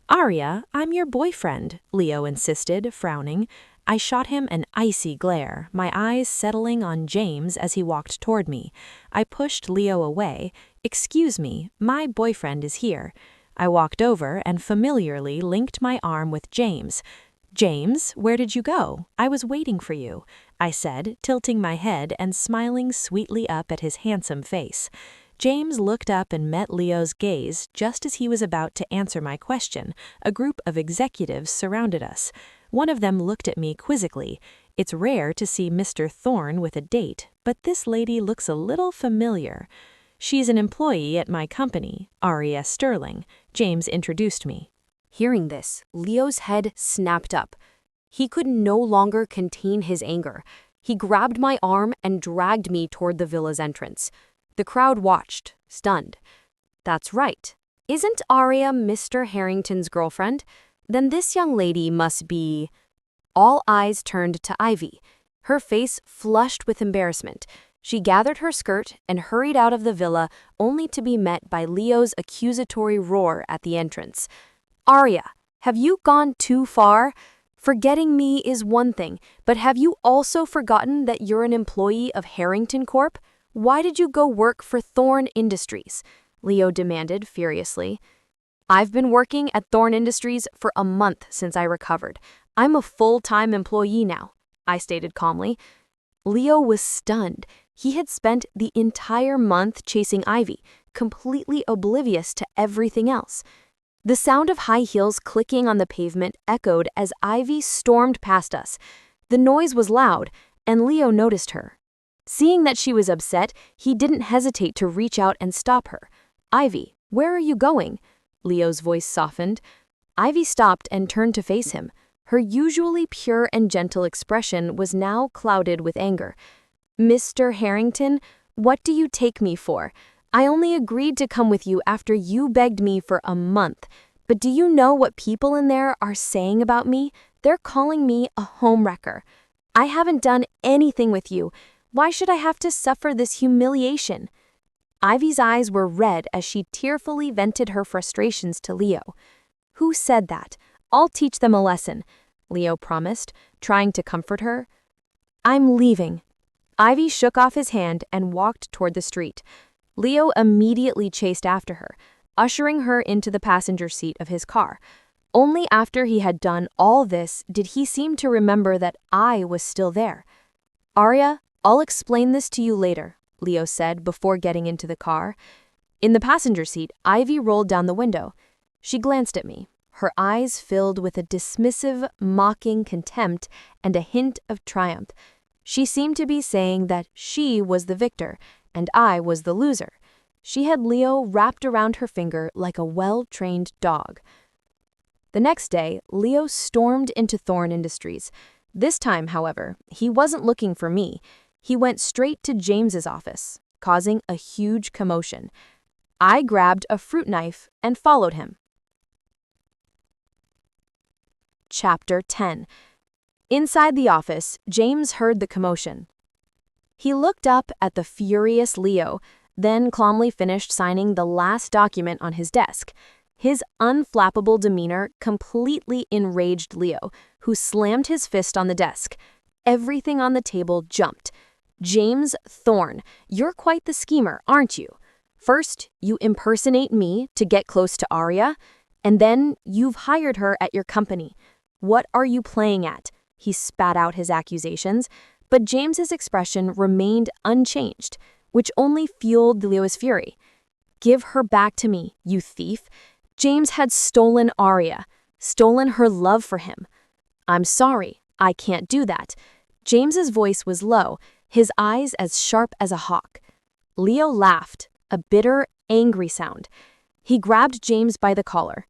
"Aria, I'm your boyfriend," Leo insisted, frowning. I shot him an icy glare, my eyes settling on James as he walked toward me. I pushed Leo away. "Excuse me, my boyfriend is here." I walked over and familiarly linked my arm with James. "James, where did you go? I was waiting for you," I said, tilting my head and smiling sweetly up at his handsome face. James looked up and met Leo's gaze just as he was about to answer my question. A group of executives surrounded us. One of them looked at me quizzically. "It's rare to see Mr. Thorne with a date, but this lady looks a little familiar." "She's an employee at my company, Aria Sterling," James introduced me. Hearing this, Leo's head snapped up. He could no longer contain his anger. He grabbed my arm and dragged me toward the villa's entrance. The crowd watched, stunned. "That's right. Isn't Aria Mr. Harrington's girlfriend? Then this young lady must be—" All eyes turned to Ivy. Her face flushed with embarrassment. She gathered her skirt and hurried out of the villa, only to be met by Leo's accusatory roar at the entrance. "Aria, have you gone too far? Forgetting me is one thing, but have you also forgotten that you're an employee of Harrington Corp? Why did you go work for Thorne Industries?" Leo demanded furiously. "I've been working at Thorne Industries for a month since I recovered. I'm a full-time employee now," I stated calmly. Leo was stunned. He had spent the entire month chasing Ivy, completely oblivious to everything else. The sound of high heels clicking on the pavement echoed as Ivy stormed past us. The noise was loud, and Leo noticed her. Seeing that she was upset, he didn't hesitate to reach out and stop her. "Ivy, where are you going?" Leo's voice softened. Ivy stopped and turned to face him. Her usually pure and gentle expression was now clouded with anger. "Mr. Harrington, what do you take me for? I only agreed to come with you after you begged me for a month. But do you know what people in there are saying about me? They're calling me a homewrecker. I haven't done anything with you. Why should I have to suffer this humiliation?" Ivy's eyes were red as she tearfully vented her frustrations to Leo. "Who said that? I'll teach them a lesson," Leo promised, trying to comfort her. "I'm leaving." Ivy shook off his hand and walked toward the street. Leo immediately chased after her, ushering her into the passenger seat of his car. Only after he had done all this did he seem to remember that I was still there. "Aria, I'll explain this to you later," Leo said before getting into the car. In the passenger seat, Ivy rolled down the window. She glanced at me, her eyes filled with a dismissive, mocking contempt and a hint of triumph. She seemed to be saying that she was the victor and I was the loser. She had Leo wrapped around her finger like a well-trained dog. The next day, Leo stormed into Thorne Industries. This time, however, he wasn't looking for me. He went straight to James's office, causing a huge commotion. I grabbed a fruit knife and followed him. Chapter 10. Inside the office, James heard the commotion. He looked up at the furious Leo, then calmly finished signing the last document on his desk. His unflappable demeanor completely enraged Leo, who slammed his fist on the desk. Everything on the table jumped. "James Thorne, you're quite the schemer, aren't you? First, you impersonate me to get close to Aria, and then you've hired her at your company. What are you playing at?" He spat out his accusations, but James's expression remained unchanged, which only fueled Leo's fury. "Give her back to me, you thief." James had stolen Aria, stolen her love for him. "I'm sorry, I can't do that." James's voice was low, his eyes as sharp as a hawk. Leo laughed, a bitter, angry sound. He grabbed James by the collar.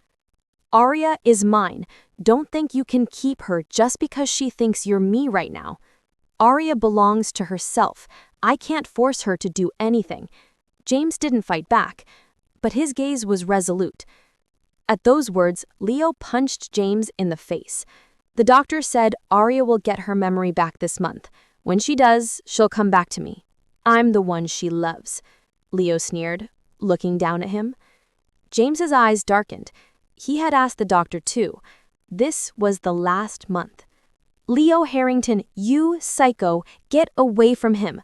"Aria is mine. Don't think you can keep her just because she thinks you're me right now. Aria belongs to herself. I can't force her to do anything." James didn't fight back, but his gaze was resolute. At those words, Leo punched James in the face. "The doctor said Aria will get her memory back this month. When she does, she'll come back to me. I'm the one she loves," Leo sneered, looking down at him. James's eyes darkened. He had asked the doctor too. This was the last month. "Leo Harrington, you psycho, get away from him."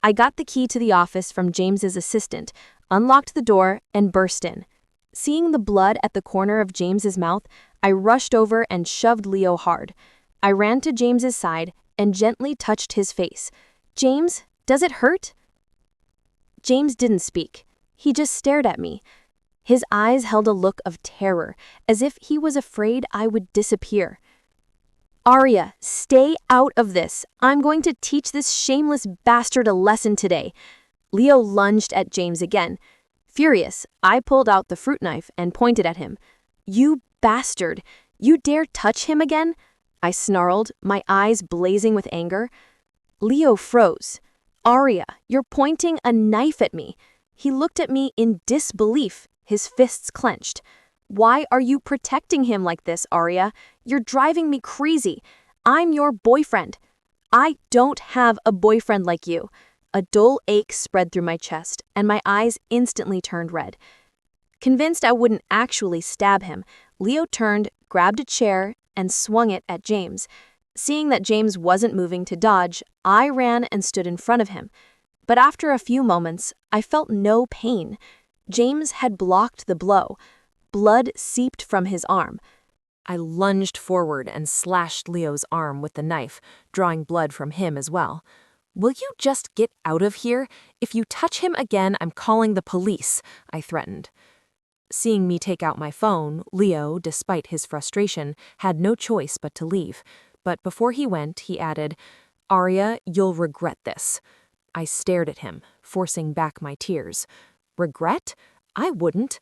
I got the key to the office from James's assistant, unlocked the door, and burst in. Seeing the blood at the corner of James's mouth, I rushed over and shoved Leo hard. I ran to James's side and gently touched his face. "James, does it hurt?" James didn't speak. He just stared at me. His eyes held a look of terror, as if he was afraid I would disappear. "Aria, stay out of this. I'm going to teach this shameless bastard a lesson today." Leo lunged at James again. Furious, I pulled out the fruit knife and pointed at him. "You bastard! You dare touch him again?" I snarled, my eyes blazing with anger. Leo froze. "Aria, you're pointing a knife at me." He looked at me in disbelief, his fists clenched. "Why are you protecting him like this, Aria? You're driving me crazy. I'm your boyfriend." "I don't have a boyfriend like you." A dull ache spread through my chest, and my eyes instantly turned red. Convinced I wouldn't actually stab him, Leo turned, grabbed a chair, and swung it at James. Seeing that James wasn't moving to dodge, I ran and stood in front of him. But after a few moments, I felt no pain. James had blocked the blow. Blood seeped from his arm. I lunged forward and slashed Leo's arm with the knife, drawing blood from him as well. "Will you just get out of here? If you touch him again, I'm calling the police," I threatened. Seeing me take out my phone, Leo, despite his frustration, had no choice but to leave. But before he went, he added, "Aria, you'll regret this." I stared at him, forcing back my tears. Regret? I wouldn't.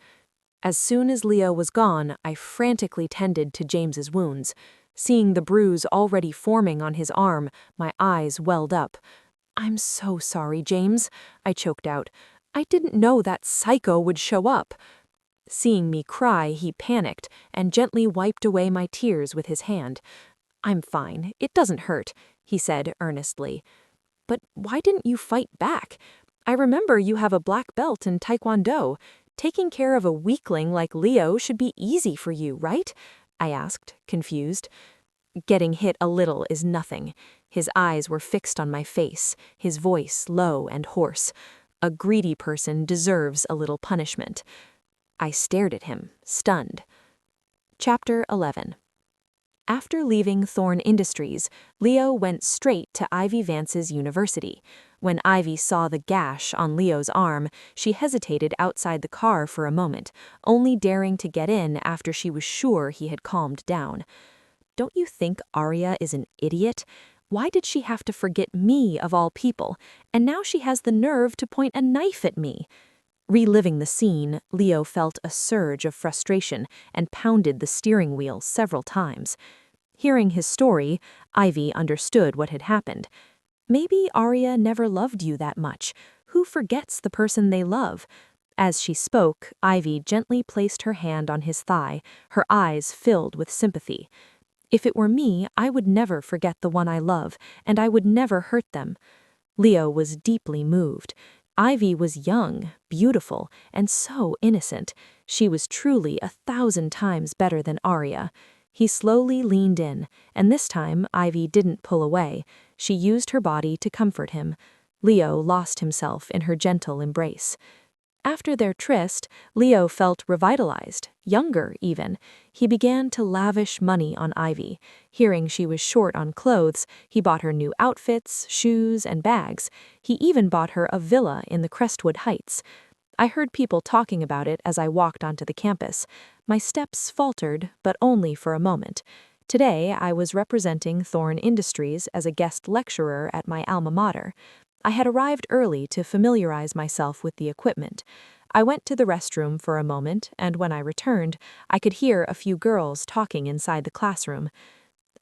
As soon as Leo was gone, I frantically tended to James's wounds. Seeing the bruise already forming on his arm, my eyes welled up. "I'm so sorry, James," I choked out. "I didn't know that psycho would show up." Seeing me cry, he panicked and gently wiped away my tears with his hand. "I'm fine. It doesn't hurt," he said earnestly. "But why didn't you fight back? I remember you have a black belt in Taekwondo. Taking care of a weakling like Leo should be easy for you, right?" I asked, confused. "Getting hit a little is nothing." His eyes were fixed on my face, his voice low and hoarse. "A greedy person deserves a little punishment." I stared at him, stunned. Chapter 11. After leaving Thorne Industries, Leo went straight to Ivy Vance's university. When Ivy saw the gash on Leo's arm, she hesitated outside the car for a moment, only daring to get in after she was sure he had calmed down. "Don't you think Aria is an idiot? Why did she have to forget me of all people? And now she has the nerve to point a knife at me." Reliving the scene, Leo felt a surge of frustration and pounded the steering wheel several times. Hearing his story, Ivy understood what had happened. "Maybe Aria never loved you that much. Who forgets the person they love?" As she spoke, Ivy gently placed her hand on his thigh, her eyes filled with sympathy. "If it were me, I would never forget the one I love, and I would never hurt them." Leo was deeply moved. Ivy was young, beautiful, and so innocent. She was truly 1,000 times better than Aria. He slowly leaned in, and this time Ivy didn't pull away. She used her body to comfort him. Leo lost himself in her gentle embrace. After their tryst, Leo felt revitalized, younger even. He began to lavish money on Ivy. Hearing she was short on clothes, he bought her new outfits, shoes, and bags. He even bought her a villa in the Crestwood Heights. I heard people talking about it as I walked onto the campus. My steps faltered, but only for a moment. Today, I was representing Thorne Industries as a guest lecturer at my alma mater. I had arrived early to familiarize myself with the equipment. I went to the restroom for a moment, and when I returned, I could hear a few girls talking inside the classroom.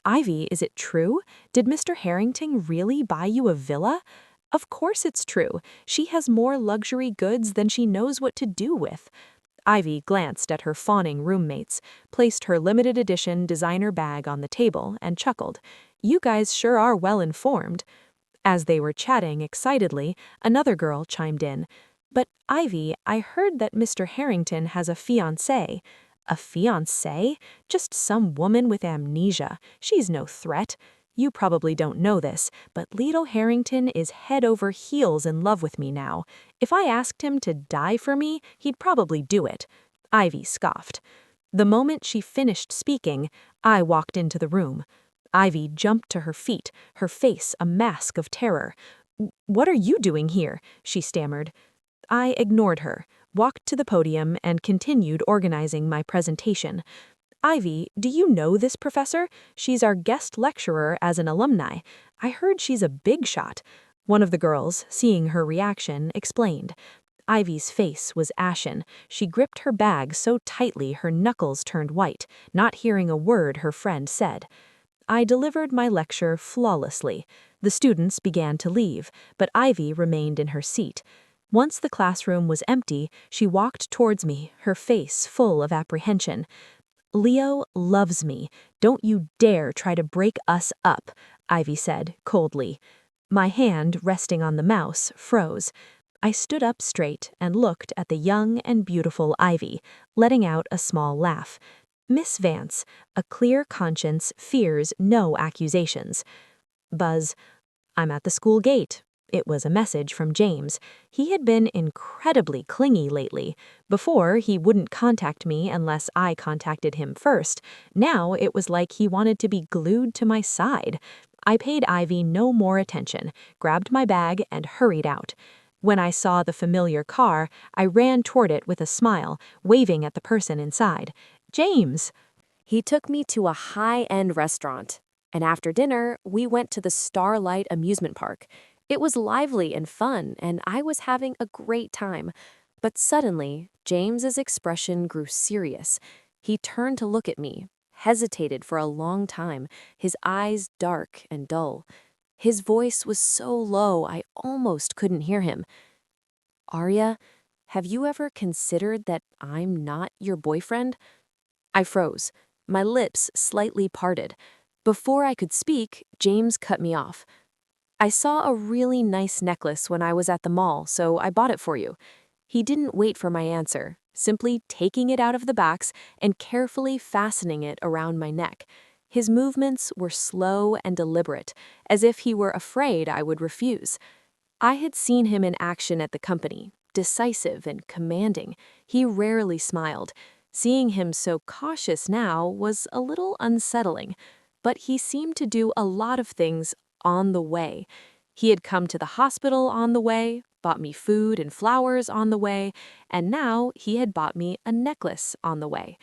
"Ivy, is it true? Did Mr. Harrington really buy you a villa?" "Of course it's true. She has more luxury goods than she knows what to do with." Ivy glanced at her fawning roommates, placed her limited edition designer bag on the table, and chuckled. "You guys sure are well informed." As they were chatting excitedly, another girl chimed in. "But Ivy, I heard that Mr. Harrington has a fiancé." "A fiancé? Just some woman with amnesia. She's no threat. You probably don't know this, but Leo Harrington is head over heels in love with me now. If I asked him to die for me, he'd probably do it." Ivy scoffed. The moment she finished speaking, I walked into the room. Ivy jumped to her feet, her face a mask of terror. "What are you doing here?" she stammered. I ignored her, walked to the podium, and continued organizing my presentation. "Ivy, do you know this professor? She's our guest lecturer as an alumni. I heard she's a big shot." One of the girls, seeing her reaction, explained. Ivy's face was ashen. She gripped her bag so tightly her knuckles turned white, not hearing a word her friend said. I delivered my lecture flawlessly. The students began to leave, but Ivy remained in her seat. Once the classroom was empty, she walked towards me, her face full of apprehension. "Leo loves me. Don't you dare try to break us up," Ivy said coldly. My hand, resting on the mouse, froze. I stood up straight and looked at the young and beautiful Ivy, letting out a small laugh. "Miss Vance, a clear conscience fears no accusations." Buzz. "I'm at the school gate." It was a message from James. He had been incredibly clingy lately. Before, he wouldn't contact me unless I contacted him first. Now it was like he wanted to be glued to my side. I paid Ivy no more attention, grabbed my bag, and hurried out. When I saw the familiar car, I ran toward it with a smile, waving at the person inside. James! He took me to a high-end restaurant, and after dinner, we went to the Starlight amusement park. It was lively and fun, and I was having a great time. But suddenly, James's expression grew serious. He turned to look at me, hesitated for a long time, his eyes dark and dull. His voice was so low I almost couldn't hear him. Aria, have you ever considered that I'm not your boyfriend? I froze, my lips slightly parted. Before I could speak, James cut me off. I saw a really nice necklace when I was at the mall, so I bought it for you. He didn't wait for my answer, simply taking it out of the box and carefully fastening it around my neck. His movements were slow and deliberate, as if he were afraid I would refuse. I had seen him in action at the company, decisive and commanding. He rarely smiled. Seeing him so cautious now was a little unsettling, but he seemed to do a lot of things on the way. He had come to the hospital on the way, bought me food and flowers on the way, and now he had bought me a necklace on the way.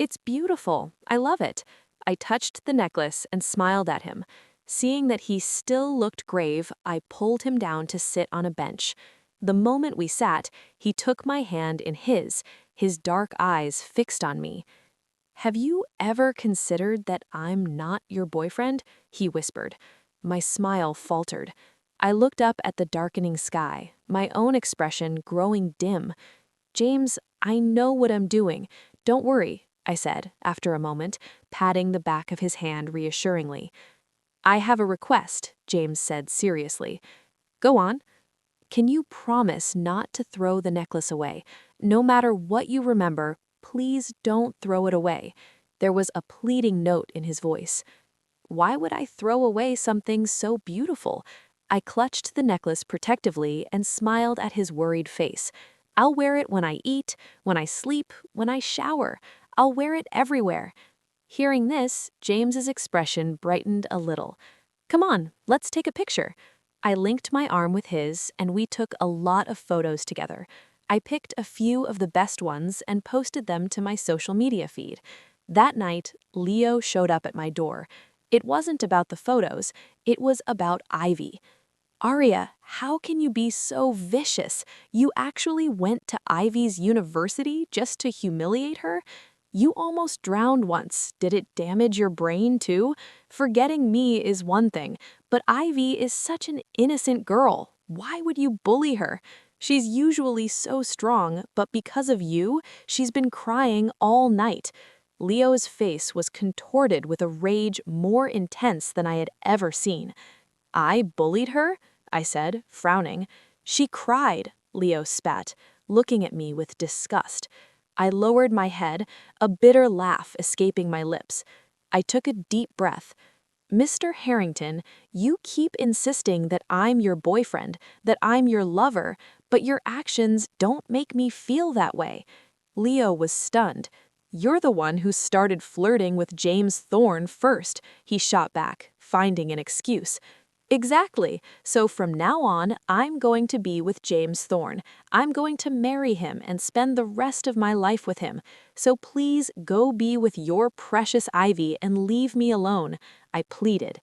It's beautiful. I love it. I touched the necklace and smiled at him. Seeing that he still looked grave, I pulled him down to sit on a bench. The moment we sat, he took my hand in his dark eyes fixed on me. "Have you ever considered that I'm not your boyfriend?" he whispered. My smile faltered. I looked up at the darkening sky, my own expression growing dim. "James, I know what I'm doing. Don't worry," I said, after a moment, patting the back of his hand reassuringly. "I have a request," James said seriously. "Go on." "Can you promise not to throw the necklace away? No matter what you remember, please don't throw it away." There was a pleading note in his voice. Why would I throw away something so beautiful? I clutched the necklace protectively and smiled at his worried face. "I'll wear it when I eat, when I sleep, when I shower. I'll wear it everywhere." Hearing this, James's expression brightened a little. "Come on, let's take a picture." I linked my arm with his, and we took a lot of photos together. I picked a few of the best ones and posted them to my social media feed. That night, Leo showed up at my door. It wasn't about the photos, it was about Ivy. "Aria, how can you be so vicious? You actually went to Ivy's university just to humiliate her? You almost drowned once. Did it damage your brain too? Forgetting me is one thing, but Ivy is such an innocent girl. Why would you bully her? She's usually so strong, but because of you, she's been crying all night." Leo's face was contorted with a rage more intense than I had ever seen. "I bullied her?" I said, frowning. "She cried," Leo spat, looking at me with disgust. I lowered my head, a bitter laugh escaping my lips. I took a deep breath. "Mr. Harrington, you keep insisting that I'm your boyfriend, that I'm your lover, but your actions don't make me feel that way." Leo was stunned. "You're the one who started flirting with James Thorne first," he shot back, finding an excuse. "Exactly. So from now on, I'm going to be with James Thorne. I'm going to marry him and spend the rest of my life with him. So please go be with your precious Ivy and leave me alone," I pleaded.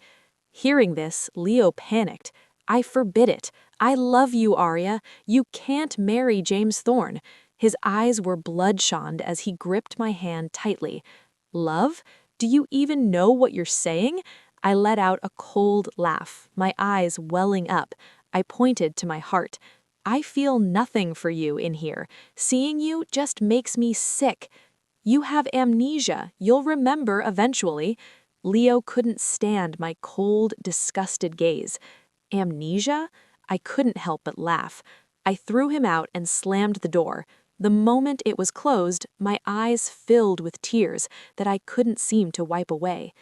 Hearing this, Leo panicked. "I forbid it. I love you, Aria. You can't marry James Thorne." His eyes were bloodshot as he gripped my hand tightly. "Love? Do you even know what you're saying?" I let out a cold laugh, my eyes welling up. I pointed to my heart. "I feel nothing for you in here. Seeing you just makes me sick." "You have amnesia. You'll remember eventually." Leo couldn't stand my cold, disgusted gaze. "Amnesia?" I couldn't help but laugh. I threw him out and slammed the door. The moment it was closed, my eyes filled with tears that I couldn't seem to wipe away.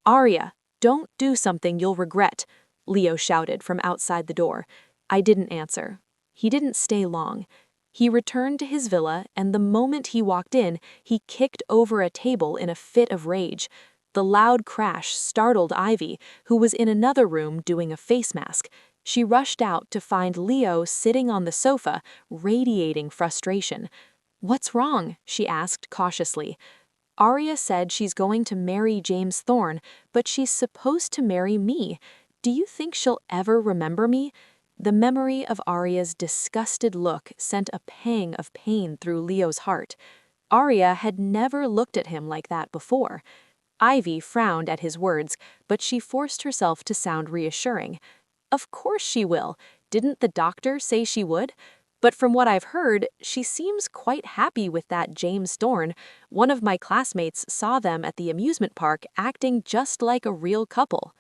"Aria, don't do something you'll regret," Leo shouted from outside the door. I didn't answer. He didn't stay long. He returned to his villa, and the moment he walked in, he kicked over a table in a fit of rage. The loud crash startled Ivy, who was in another room doing a face mask. She rushed out to find Leo sitting on the sofa, radiating frustration. "What's wrong?" she asked cautiously. "Aria said she's going to marry James Thorne, but she's supposed to marry me. Do you think she'll ever remember me?" The memory of Aria's disgusted look sent a pang of pain through Leo's heart. Aria had never looked at him like that before. Ivy frowned at his words, but she forced herself to sound reassuring. "Of course she will. Didn't the doctor say she would? But from what I've heard, she seems quite happy with that James Thorne. One of my classmates saw them at the amusement park acting just like a real couple."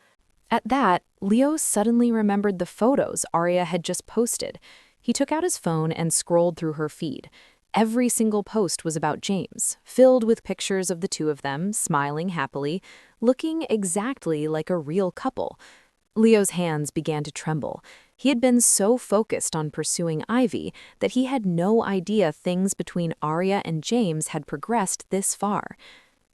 At that, Leo suddenly remembered the photos Aria had just posted. He took out his phone and scrolled through her feed. Every single post was about James, filled with pictures of the two of them, smiling happily, looking exactly like a real couple. Leo's hands began to tremble. He had been so focused on pursuing Ivy that he had no idea things between Aria and James had progressed this far.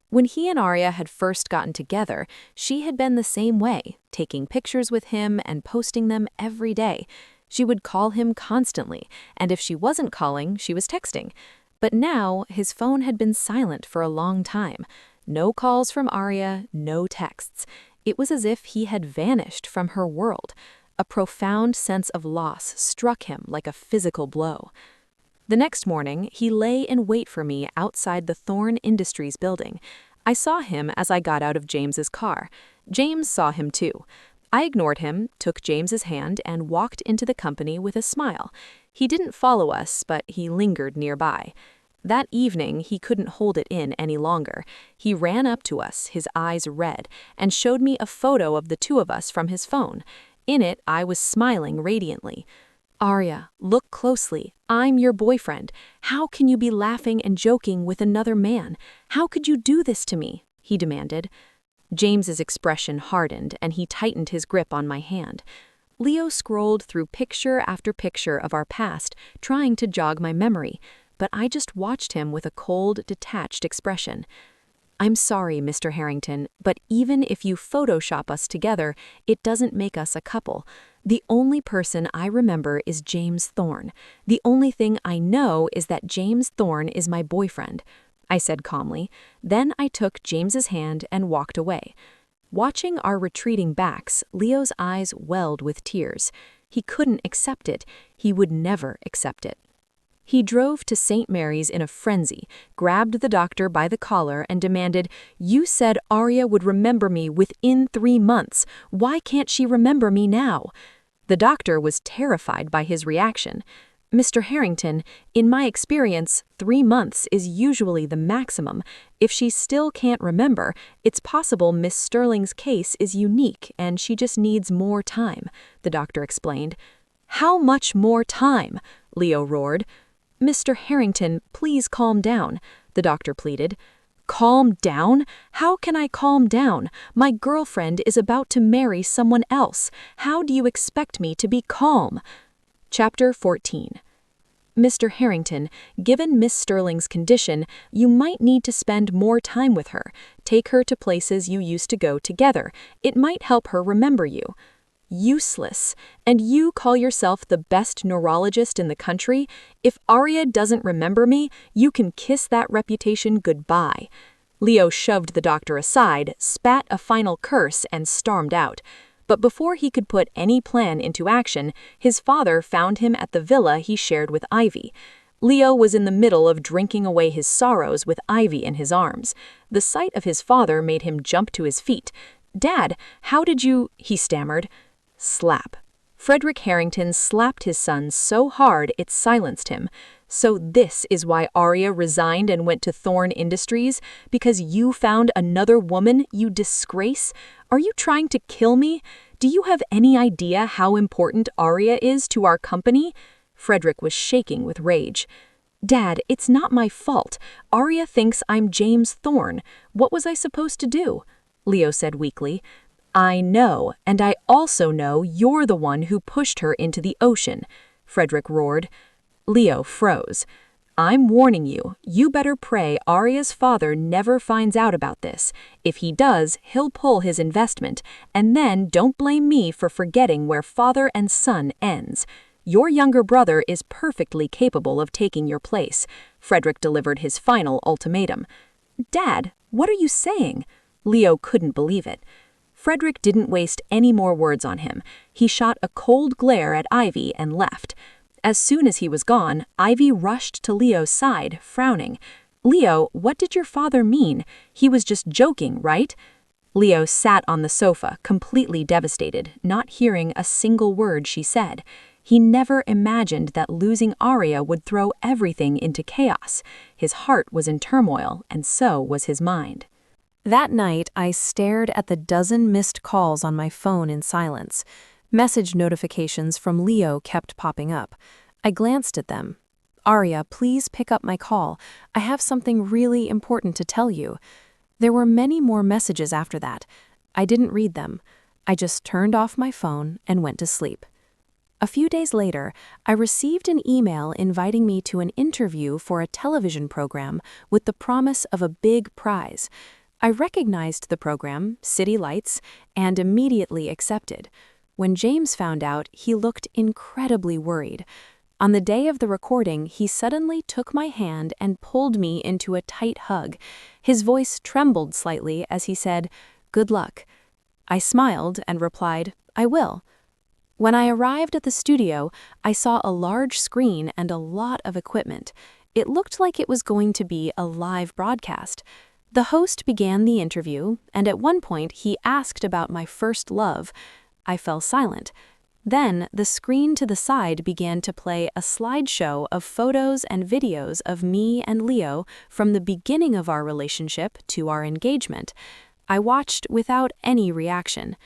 When he and Aria had first gotten together, she had been the same way, taking pictures with him and posting them every day. She would call him constantly, and if she wasn't calling, she was texting. But now, his phone had been silent for a long time. No calls from Aria, no texts. It was as if he had vanished from her world. A profound sense of loss struck him like a physical blow. The next morning, he lay in wait for me outside the Thorne Industries building. I saw him as I got out of James's car. James saw him too. I ignored him, took James's hand, and walked into the company with a smile. He didn't follow us, but he lingered nearby. That evening, he couldn't hold it in any longer. He ran up to us, his eyes red, and showed me a photo of the two of us from his phone. In it, I was smiling radiantly. "Aria, look closely. I'm your boyfriend. How can you be laughing and joking with another man? How could you do this to me?" he demanded. James's expression hardened, and he tightened his grip on my hand. Leo scrolled through picture after picture of our past, trying to jog my memory, but I just watched him with a cold, detached expression. "I'm sorry, Mr. Harrington, but even if you Photoshop us together, it doesn't make us a couple. The only person I remember is James Thorne. The only thing I know is that James Thorne is my boyfriend," I said calmly. Then I took James's hand and walked away. Watching our retreating backs, Leo's eyes welled with tears. He couldn't accept it. He would never accept it. He drove to St. Mary's in a frenzy, grabbed the doctor by the collar and demanded, "You said Aria would remember me within 3 months. Why can't she remember me now?" The doctor was terrified by his reaction. "Mr. Harrington, in my experience, 3 months is usually the maximum. If she still can't remember, it's possible Miss Sterling's case is unique and she just needs more time," the doctor explained. "How much more time?" Leo roared. "Mr. Harrington, please calm down," the doctor pleaded. "Calm down? How can I calm down? My girlfriend is about to marry someone else. How do you expect me to be calm?" Chapter 14. "Mr. Harrington, given Miss Sterling's condition, you might need to spend more time with her. Take her to places you used to go together. It might help her remember you." "Useless. And you call yourself the best neurologist in the country? If Aria doesn't remember me, you can kiss that reputation goodbye." Leo shoved the doctor aside, spat a final curse, and stormed out. But before he could put any plan into action, his father found him at the villa he shared with Ivy. Leo was in the middle of drinking away his sorrows with Ivy in his arms. The sight of his father made him jump to his feet. "Dad, how did you—" he stammered. Slap. Frederick Harrington slapped his son so hard it silenced him. "So this is why Aria resigned and went to Thorne Industries? Because you found another woman, you disgrace? Are you trying to kill me? Do you have any idea how important Aria is to our company?" Frederick was shaking with rage. "Dad, it's not my fault. Aria thinks I'm James Thorne. What was I supposed to do?" Leo said weakly. "I know, and I also know you're the one who pushed her into the ocean," Frederick roared. Leo froze. I'm warning you, you better pray Aria's father never finds out about this. If he does, he'll pull his investment, and then don't blame me for forgetting where father and son ends. Your younger brother is perfectly capable of taking your place. Frederick delivered his final ultimatum. Dad, what are you saying? Leo couldn't believe it. Frederick didn't waste any more words on him. He shot a cold glare at Ivy and left. As soon as he was gone, Ivy rushed to Leo's side, frowning. Leo, what did your father mean? He was just joking, right? Leo sat on the sofa, completely devastated, not hearing a single word she said. He never imagined that losing Aria would throw everything into chaos. His heart was in turmoil, and so was his mind. That night, I stared at the dozen missed calls on my phone in silence. Message notifications from Leo kept popping up. I glanced at them. Aria, please pick up my call. I have something really important to tell you. There were many more messages after that. I didn't read them. I just turned off my phone and went to sleep. A few days later, I received an email inviting me to an interview for a television program with the promise of a big prize. I recognized the program, City Lights, and immediately accepted. When James found out, he looked incredibly worried. On the day of the recording, he suddenly took my hand and pulled me into a tight hug. His voice trembled slightly as he said, "Good luck." I smiled and replied, "I will." When I arrived at the studio, I saw a large screen and a lot of equipment. It looked like it was going to be a live broadcast. The host began the interview, and at one point he asked about my first love. I fell silent. Then the screen to the side began to play a slideshow of photos and videos of me and Leo from the beginning of our relationship to our engagement. I watched without any reaction.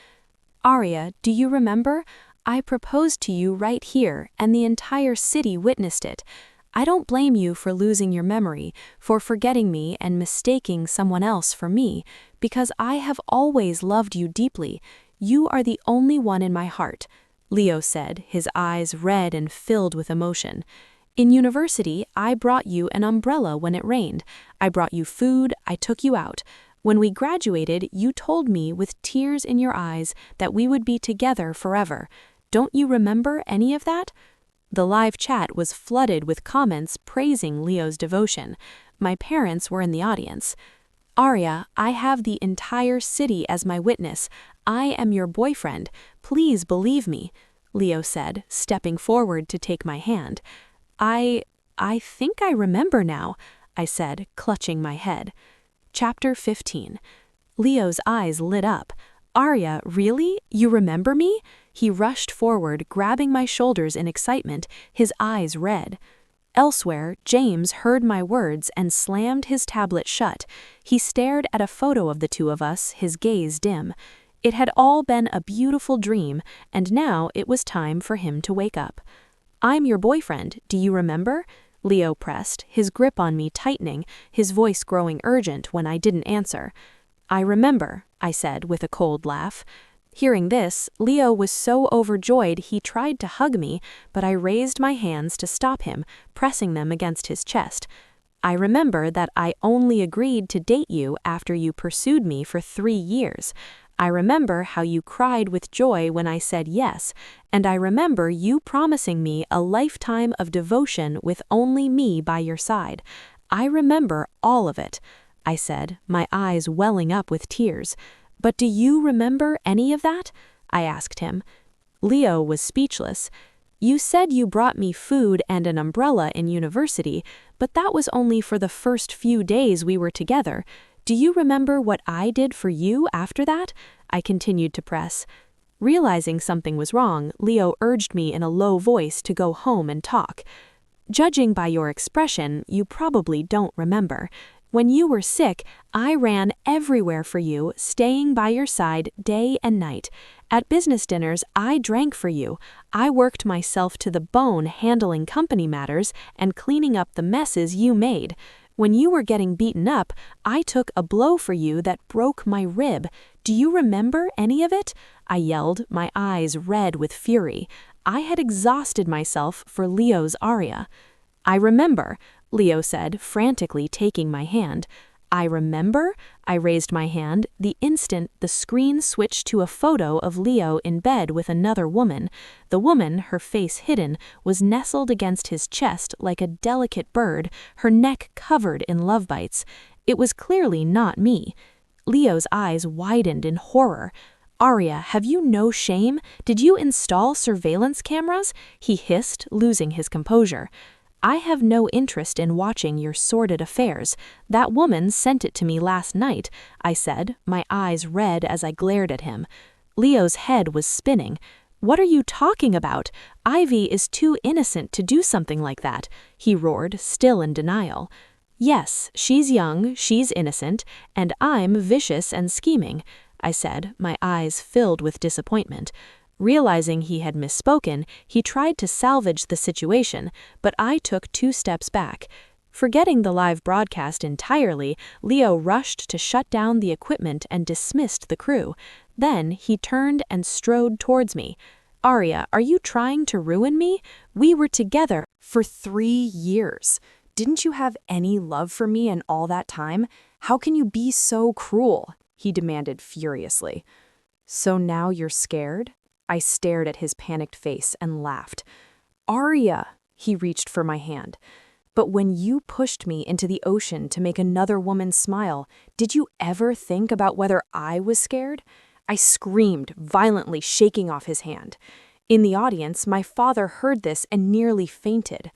"Aria, do you remember? I proposed to you right here, and the entire city witnessed it. I don't blame you for losing your memory, for forgetting me and mistaking someone else for me, because I have always loved you deeply. You are the only one in my heart," Leo said, his eyes red and filled with emotion. "In university, I brought you an umbrella when it rained. I brought you food, I took you out. When we graduated, you told me with tears in your eyes that we would be together forever. Don't you remember any of that?" The live chat was flooded with comments praising Leo's devotion. My parents were in the audience. "Aria, I have the entire city as my witness. I am your boyfriend. Please believe me," Leo said, stepping forward to take my hand. I think I remember now," I said, clutching my head. Chapter 15. Leo's eyes lit up. "Aria, really? You remember me?" He rushed forward, grabbing my shoulders in excitement, his eyes red. Elsewhere, James heard my words and slammed his tablet shut. He stared at a photo of the two of us, his gaze dim. It had all been a beautiful dream, and now it was time for him to wake up. "I'm your boyfriend, do you remember?" Leo pressed, his grip on me tightening, his voice growing urgent when I didn't answer. "I remember," I said with a cold laugh. Hearing this, Leo was so overjoyed he tried to hug me, but I raised my hands to stop him, pressing them against his chest. "I remember that I only agreed to date you after you pursued me for 3 years. I remember how you cried with joy when I said yes, and I remember you promising me a lifetime of devotion with only me by your side. I remember all of it," I said, my eyes welling up with tears. "But do you remember any of that?" I asked him. Leo was speechless. "You said you brought me food and an umbrella in university, but that was only for the first few days we were together. Do you remember what I did for you after that?" I continued to press. Realizing something was wrong, Leo urged me in a low voice to go home and talk. "Judging by your expression, you probably don't remember. When you were sick, I ran everywhere for you, staying by your side day and night. At business dinners, I drank for you. I worked myself to the bone handling company matters and cleaning up the messes you made. When you were getting beaten up, I took a blow for you that broke my rib. Do you remember any of it?" I yelled, my eyes red with fury. I had exhausted myself for Leo's Aria. "I remember. Leo said, frantically taking my hand. I remember? I raised my hand. The instant the screen switched to a photo of Leo in bed with another woman. The woman, her face hidden, was nestled against his chest like a delicate bird, her neck covered in love bites. It was clearly not me. Leo's eyes widened in horror. Aria, have you no shame? Did you install surveillance cameras? He hissed, losing his composure. I have no interest in watching your sordid affairs. That woman sent it to me last night, I said, my eyes red as I glared at him. Leo's head was spinning. What are you talking about? Ivy is too innocent to do something like that, he roared, still in denial. Yes, she's young, she's innocent, and I'm vicious and scheming, I said, my eyes filled with disappointment. Realizing he had misspoken, he tried to salvage the situation, but I took 2 steps back. Forgetting the live broadcast entirely, Leo rushed to shut down the equipment and dismissed the crew. Then he turned and strode towards me. Aria, are you trying to ruin me? We were together For 3 years. Didn't you have any love for me in all that time? How can you be so cruel? He demanded furiously. So now you're scared? I stared at his panicked face and laughed. Aria, he reached for my hand. But when you pushed me into the ocean to make another woman smile, did you ever think about whether I was scared? I screamed, violently shaking off his hand. In the audience, my father heard this and nearly fainted.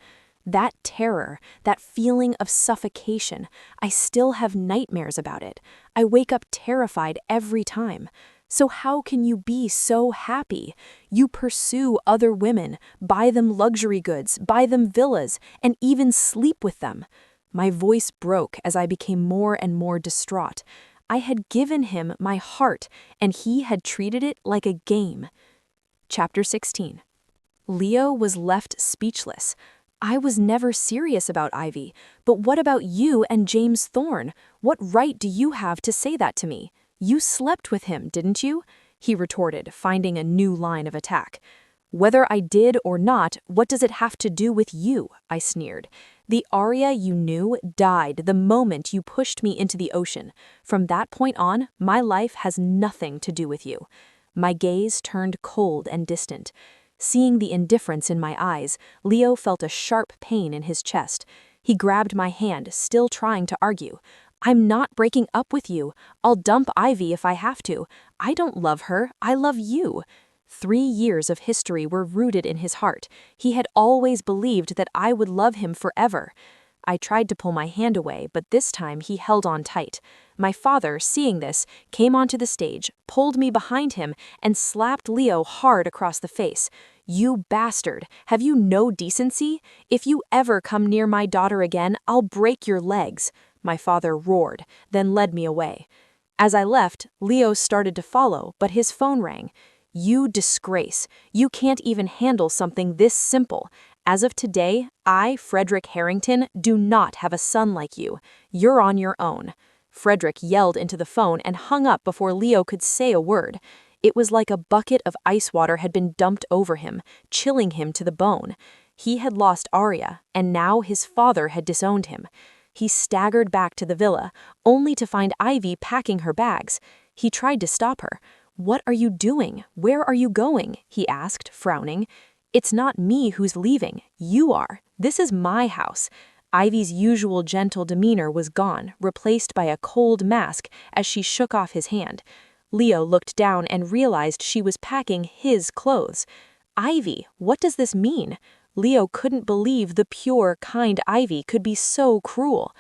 That terror, that feeling of suffocation, I still have nightmares about it. I wake up terrified every time. So how can you be so happy? You pursue other women, buy them luxury goods, buy them villas, and even sleep with them. My voice broke as I became more and more distraught. I had given him my heart, and he had treated it like a game. Chapter 16. Leo was left speechless. I was never serious about Ivy, but what about you and James Thorne? What right do you have to say that to me? You slept with him, didn't you? He retorted, finding a new line of attack. Whether I did or not, what does it have to do with you? I sneered. The Aria you knew died the moment you pushed me into the ocean. From that point on, my life has nothing to do with you. My gaze turned cold and distant. Seeing the indifference in my eyes, Leo felt a sharp pain in his chest. He grabbed my hand, still trying to argue. I'm not breaking up with you. I'll dump Ivy if I have to. I don't love her. I love you. 3 years of history were rooted in his heart. He had always believed that I would love him forever. I tried to pull my hand away, but this time he held on tight. My father, seeing this, came onto the stage, pulled me behind him, and slapped Leo hard across the face. You bastard! Have you no decency? If you ever come near my daughter again, I'll break your legs. My father roared, then led me away. As I left, Leo started to follow, but his phone rang. You disgrace. You can't even handle something this simple. As of today, I, Frederick Harrington, do not have a son like you. You're on your own. Frederick yelled into the phone and hung up before Leo could say a word. It was like a bucket of ice water had been dumped over him, chilling him to the bone. He had lost Aria, and now his father had disowned him. He staggered back to the villa, only to find Ivy packing her bags. He tried to stop her. What are you doing? Where are you going? He asked, frowning. It's not me who's leaving. You are. This is my house. Ivy's usual gentle demeanor was gone, replaced by a cold mask as she shook off his hand. Leo looked down and realized she was packing his clothes. Ivy, what does this mean? Leo couldn't believe the pure, kind Ivy could be so cruel.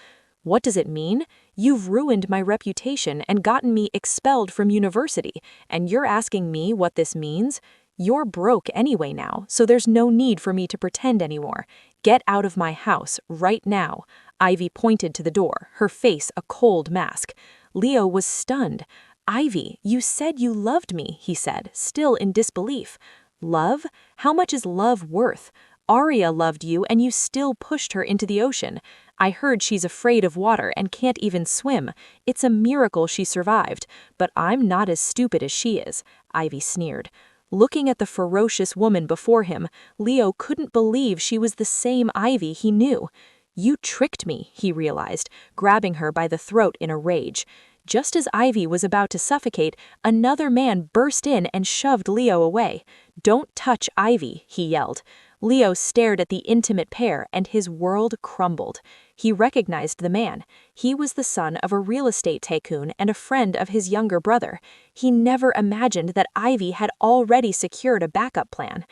What does it mean? You've ruined my reputation and gotten me expelled from university, and you're asking me what this means? You're broke anyway now, so there's no need for me to pretend anymore. Get out of my house right now. Ivy pointed to the door, her face a cold mask. Leo was stunned. Ivy, you said you loved me, he said, still in disbelief. Love? How much is love worth? Aria loved you and you still pushed her into the ocean. I heard she's afraid of water and can't even swim. It's a miracle she survived, but I'm not as stupid as she is, Ivy sneered. Looking at the ferocious woman before him, Leo couldn't believe she was the same Ivy he knew. "You tricked me," he realized, grabbing her by the throat in a rage. Just as Ivy was about to suffocate, another man burst in and shoved Leo away. "Don't touch Ivy," he yelled. Leo stared at the intimate pair and his world crumbled. He recognized the man. He was the son of a real estate tycoon and a friend of his younger brother. He never imagined that Ivy had already secured a backup plan.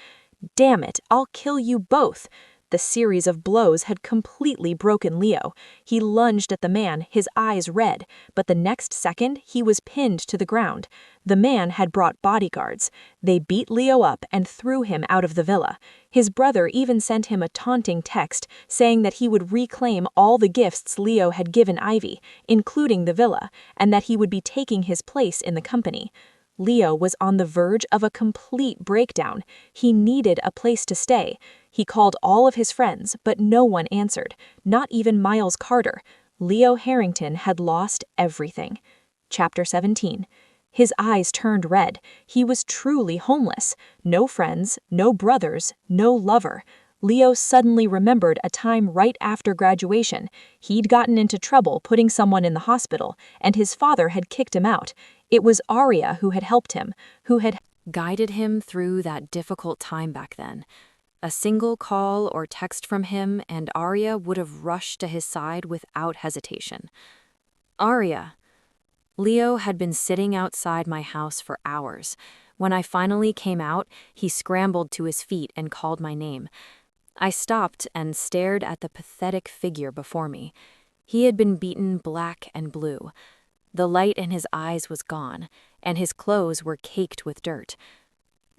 "Damn it, I'll kill you both." The series of blows had completely broken Leo. He lunged at the man, his eyes red, but the next second he was pinned to the ground. The man had brought bodyguards. They beat Leo up and threw him out of the villa. His brother even sent him a taunting text saying that he would reclaim all the gifts Leo had given Ivy, including the villa, and that he would be taking his place in the company. Leo was on the verge of a complete breakdown. He needed a place to stay. He called all of his friends, but no one answered, not even Miles Carter. Leo Harrington had lost everything. Chapter 17. His eyes turned red. He was truly homeless. No friends, no brothers, no lover. Leo suddenly remembered a time right after graduation. He'd gotten into trouble putting someone in the hospital, and his father had kicked him out. It was Aria who had helped him, who had Guided him through that difficult time back then. A single call or text from him, and Aria would have rushed to his side without hesitation. Aria. Leo had been sitting outside my house for hours. When I finally came out, he scrambled to his feet and called my name. I stopped and stared at the pathetic figure before me. He had been beaten black and blue. The light in his eyes was gone, and his clothes were caked with dirt.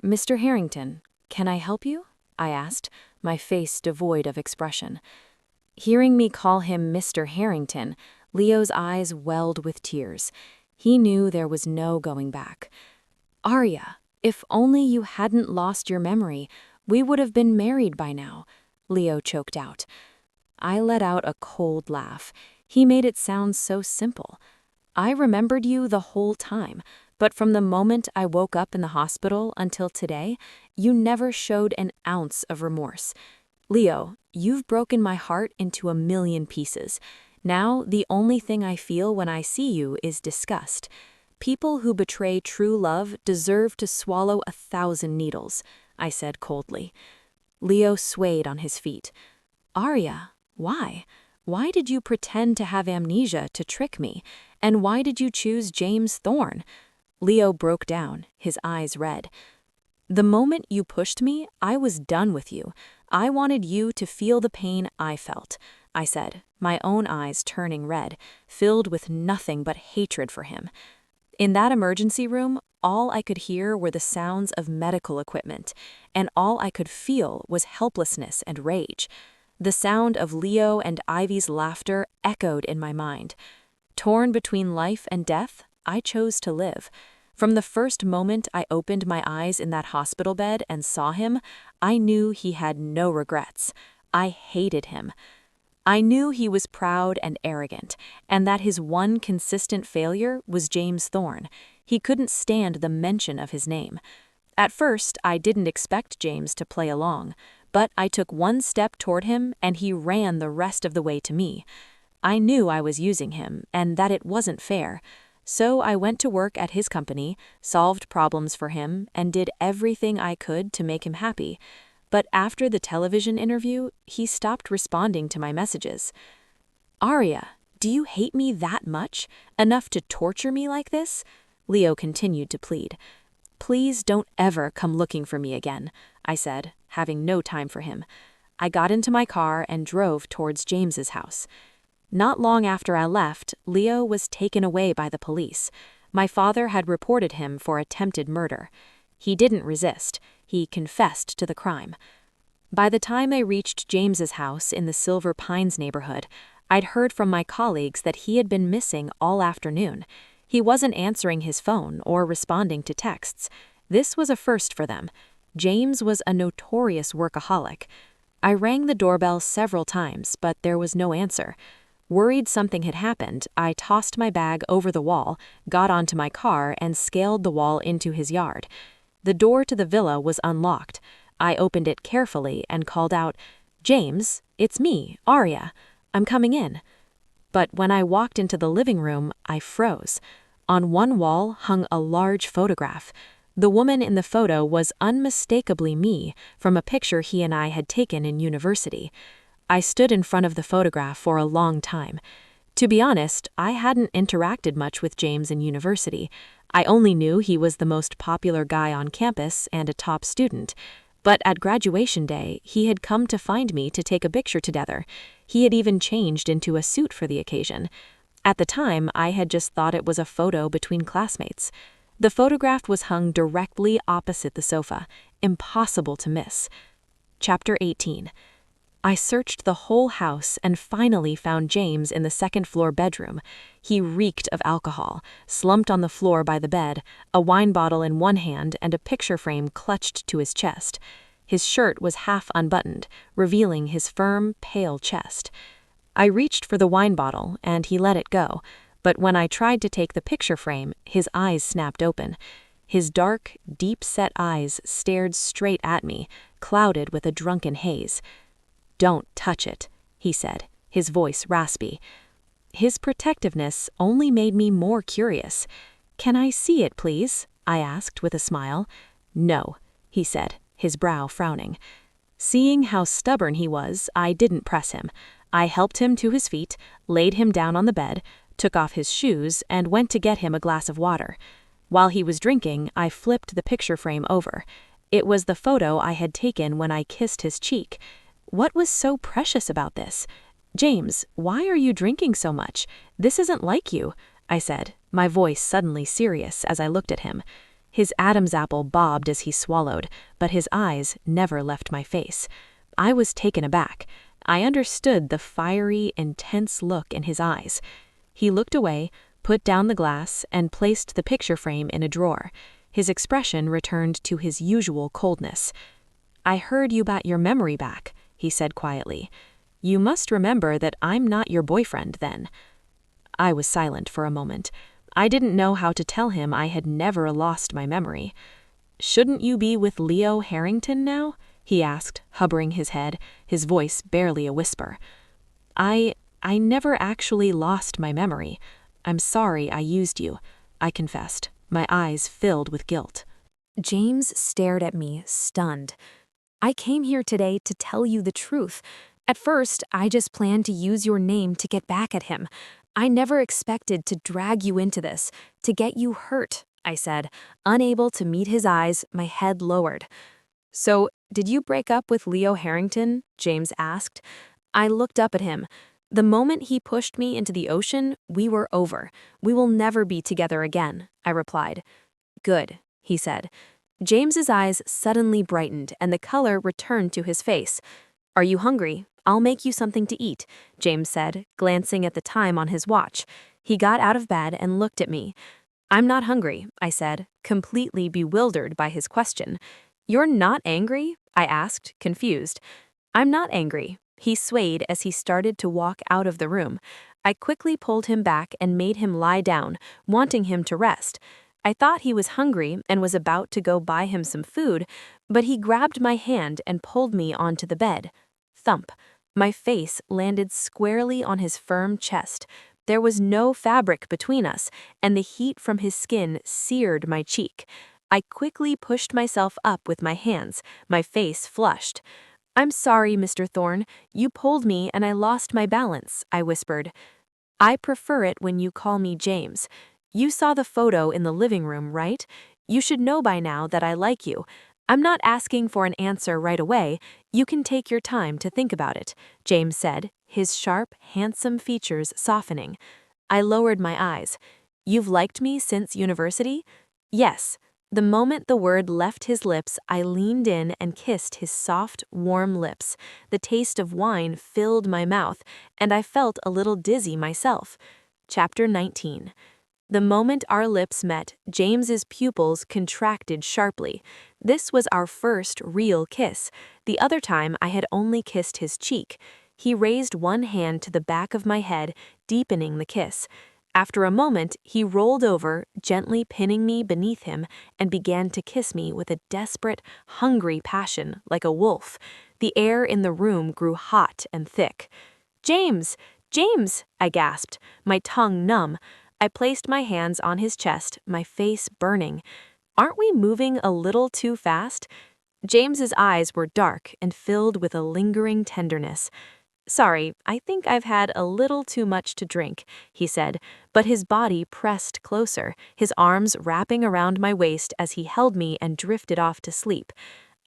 "Mr. Harrington, can I help you?" I asked, my face devoid of expression. Hearing me call him Mr. Harrington, Leo's eyes welled with tears. He knew there was no going back. "Aria, if only you hadn't lost your memory, we would have been married by now," Leo choked out. I let out a cold laugh. He made it sound so simple. "I remembered you the whole time, but from the moment I woke up in the hospital until today, you never showed an ounce of remorse. Leo, you've broken my heart into a million pieces. Now, the only thing I feel when I see you is disgust. People who betray true love deserve to swallow 1,000 needles," I said coldly. Leo swayed on his feet. "Aria, why? Why did you pretend to have amnesia to trick me? And why did you choose James Thorne?" Leo broke down, his eyes red. "The moment you pushed me, I was done with you. I wanted you to feel the pain I felt," I said, my own eyes turning red, filled with nothing but hatred for him. In that emergency room, all I could hear were the sounds of medical equipment, and all I could feel was helplessness and rage. The sound of Leo and Ivy's laughter echoed in my mind. Torn between life and death, I chose to live. From the first moment I opened my eyes in that hospital bed and saw him, I knew he had no regrets. I hated him. I knew he was proud and arrogant, and that his one consistent failure was James Thorne. He couldn't stand the mention of his name. At first, I didn't expect James to play along, but I took one step toward him and he ran the rest of the way to me. I knew I was using him and that it wasn't fair. So I went to work at his company, solved problems for him, and did everything I could to make him happy. But after the television interview, he stopped responding to my messages. "Aria, do you hate me that much? Enough to torture me like this?" Leo continued to plead. "Please don't ever come looking for me again," I said, having no time for him. I got into my car and drove towards James's house. Not long after I left, Leo was taken away by the police. My father had reported him for attempted murder. He didn't resist. He confessed to the crime. By the time I reached James's house in the Silver Pines neighborhood, I'd heard from my colleagues that he had been missing all afternoon. He wasn't answering his phone or responding to texts. This was a first for them. James was a notorious workaholic. I rang the doorbell several times, but there was no answer. Worried something had happened, I tossed my bag over the wall, got onto my car, and scaled the wall into his yard. The door to the villa was unlocked. I opened it carefully and called out, "James, it's me, Aria." I'm coming in." But when I walked into the living room, I froze. On one wall hung a large photograph. The woman in the photo was unmistakably me from a picture he and I had taken in university. I stood in front of the photograph for a long time. To be honest, I hadn't interacted much with James in university. I only knew he was the most popular guy on campus and a top student. But at graduation day, he had come to find me to take a picture together. He had even changed into a suit for the occasion. At the time, I had just thought it was a photo between classmates. The photograph was hung directly opposite the sofa, impossible to miss. Chapter 18. I searched the whole house and finally found James in the second-floor bedroom. He reeked of alcohol, slumped on the floor by the bed, a wine bottle in one hand and a picture frame clutched to his chest. His shirt was half unbuttoned, revealing his firm, pale chest. I reached for the wine bottle, and he let it go, but when I tried to take the picture frame, his eyes snapped open. His dark, deep-set eyes stared straight at me, clouded with a drunken haze. "Don't touch it," he said, his voice raspy. His protectiveness only made me more curious. "Can I see it, please?" I asked with a smile. "No," he said, his brow frowning. Seeing how stubborn he was, I didn't press him. I helped him to his feet, laid him down on the bed, took off his shoes, and went to get him a glass of water. While he was drinking, I flipped the picture frame over. It was the photo I had taken when I kissed his cheek. What was so precious about this? "James, why are you drinking so much? This isn't like you," I said, my voice suddenly serious as I looked at him. His Adam's apple bobbed as he swallowed, but his eyes never left my face. I was taken aback. I understood the fiery, intense look in his eyes. He looked away, put down the glass, and placed the picture frame in a drawer. His expression returned to his usual coldness. "I heard you got your memory back," he said quietly. "You must remember that I'm not your boyfriend then." I was silent for a moment. I didn't know how to tell him I had never lost my memory. "Shouldn't you be with Leo Harrington now?" he asked, hovering his head, his voice barely a whisper. I never actually lost my memory. I'm sorry I used you," I confessed, my eyes filled with guilt. James stared at me, stunned. "I came here today to tell you the truth. At first, I just planned to use your name to get back at him. I never expected to drag you into this, to get you hurt," I said, unable to meet his eyes, my head lowered. "So, did you break up with Leo Harrington?" James asked. I looked up at him. "The moment he pushed me into the ocean, we were over. We will never be together again," I replied. "Good," he said. James's eyes suddenly brightened and the color returned to his face. "Are you hungry? I'll make you something to eat," James said, glancing at the time on his watch. He got out of bed and looked at me. "I'm not hungry," I said, completely bewildered by his question. "You're not angry?" I asked, confused. "I'm not angry." He swayed as he started to walk out of the room. I quickly pulled him back and made him lie down, wanting him to rest. I thought he was hungry and was about to go buy him some food, but he grabbed my hand and pulled me onto the bed. Thump. My face landed squarely on his firm chest. There was no fabric between us, and the heat from his skin seared my cheek. I quickly pushed myself up with my hands, my face flushed. "I'm sorry, Mr. Thorne. You pulled me and I lost my balance," I whispered. "I prefer it when you call me James. You saw the photo in the living room, right? You should know by now that I like you. I'm not asking for an answer right away. You can take your time to think about it," James said, his sharp, handsome features softening. I lowered my eyes. "You've liked me since university?" "Yes." The moment the word left his lips, I leaned in and kissed his soft, warm lips. The taste of wine filled my mouth, and I felt a little dizzy myself. Chapter 19. The moment our lips met, James's pupils contracted sharply. This was our first real kiss. The other time I had only kissed his cheek. He raised one hand to the back of my head, deepening the kiss. After a moment, he rolled over, gently pinning me beneath him, and began to kiss me with a desperate, hungry passion, like a wolf. The air in the room grew hot and thick. "James! James!" I gasped, my tongue numb. I placed my hands on his chest, my face burning. "Aren't we moving a little too fast?" James's eyes were dark and filled with a lingering tenderness. "Sorry, I think I've had a little too much to drink," he said, but his body pressed closer, his arms wrapping around my waist as he held me and drifted off to sleep.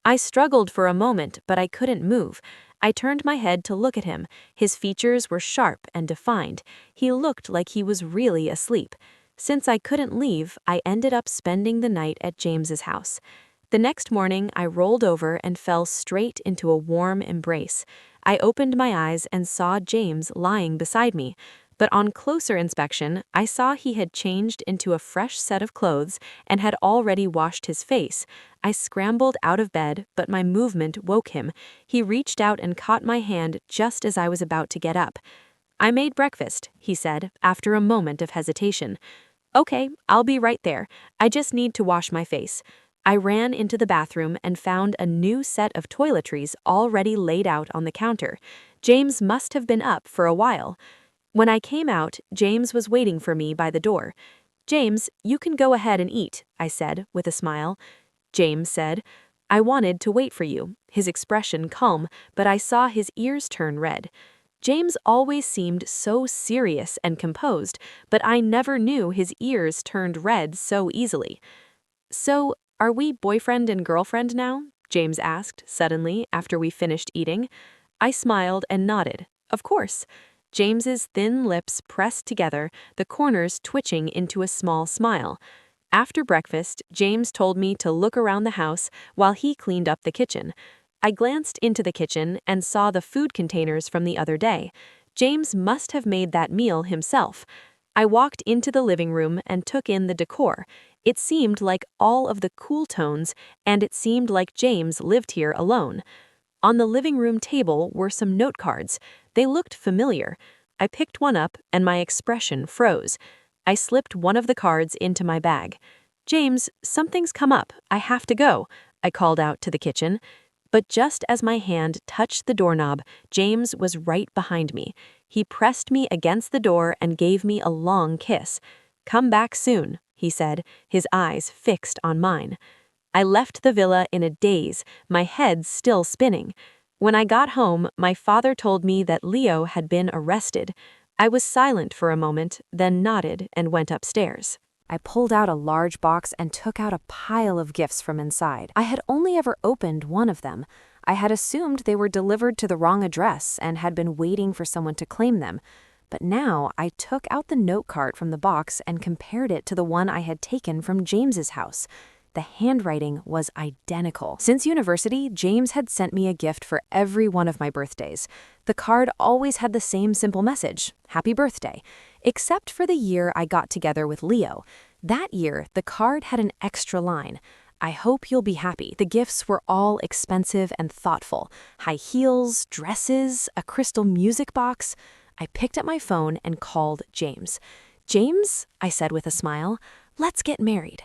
I struggled for a moment, but I couldn't move. I turned my head to look at him. His features were sharp and defined. He looked like he was really asleep. Since I couldn't leave, I ended up spending the night at James's house. The next morning, I rolled over and fell straight into a warm embrace. I opened my eyes and saw James lying beside me. But on closer inspection, I saw he had changed into a fresh set of clothes and had already washed his face. I scrambled out of bed, but my movement woke him. He reached out and caught my hand just as I was about to get up. "I made breakfast," he said, after a moment of hesitation. "Okay, I'll be right there. I just need to wash my face." I ran into the bathroom and found a new set of toiletries already laid out on the counter. James must have been up for a while. When I came out, James was waiting for me by the door. "James, you can go ahead and eat," I said, with a smile. James said, "I wanted to wait for you," his expression calm, but I saw his ears turn red. James always seemed so serious and composed, but I never knew his ears turned red so easily. "So, are we boyfriend and girlfriend now?" James asked suddenly after we finished eating. I smiled and nodded. Of course. James's thin lips pressed together, the corners twitching into a small smile. After breakfast, James told me to look around the house while he cleaned up the kitchen. I glanced into the kitchen and saw the food containers from the other day. James must have made that meal himself. I walked into the living room and took in the decor. It seemed like all of the cool tones, and it seemed like James lived here alone. On the living room table were some note cards. They looked familiar. I picked one up, and my expression froze. I slipped one of the cards into my bag. "James, something's come up. I have to go," I called out to the kitchen. But just as my hand touched the doorknob, James was right behind me. He pressed me against the door and gave me a long kiss. "Come back soon," he said, his eyes fixed on mine. I left the villa in a daze, my head still spinning. When I got home, my father told me that Leo had been arrested. I was silent for a moment, then nodded and went upstairs. I pulled out a large box and took out a pile of gifts from inside. I had only ever opened one of them. I had assumed they were delivered to the wrong address and had been waiting for someone to claim them. But now I took out the note card from the box and compared it to the one I had taken from James's house. The handwriting was identical. Since university, James had sent me a gift for every one of my birthdays. The card always had the same simple message, "Happy birthday," except for the year I got together with Leo. That year, the card had an extra line. "I hope you'll be happy." The gifts were all expensive and thoughtful. High heels, dresses, a crystal music box. I picked up my phone and called James. "James," I said with a smile, "let's get married."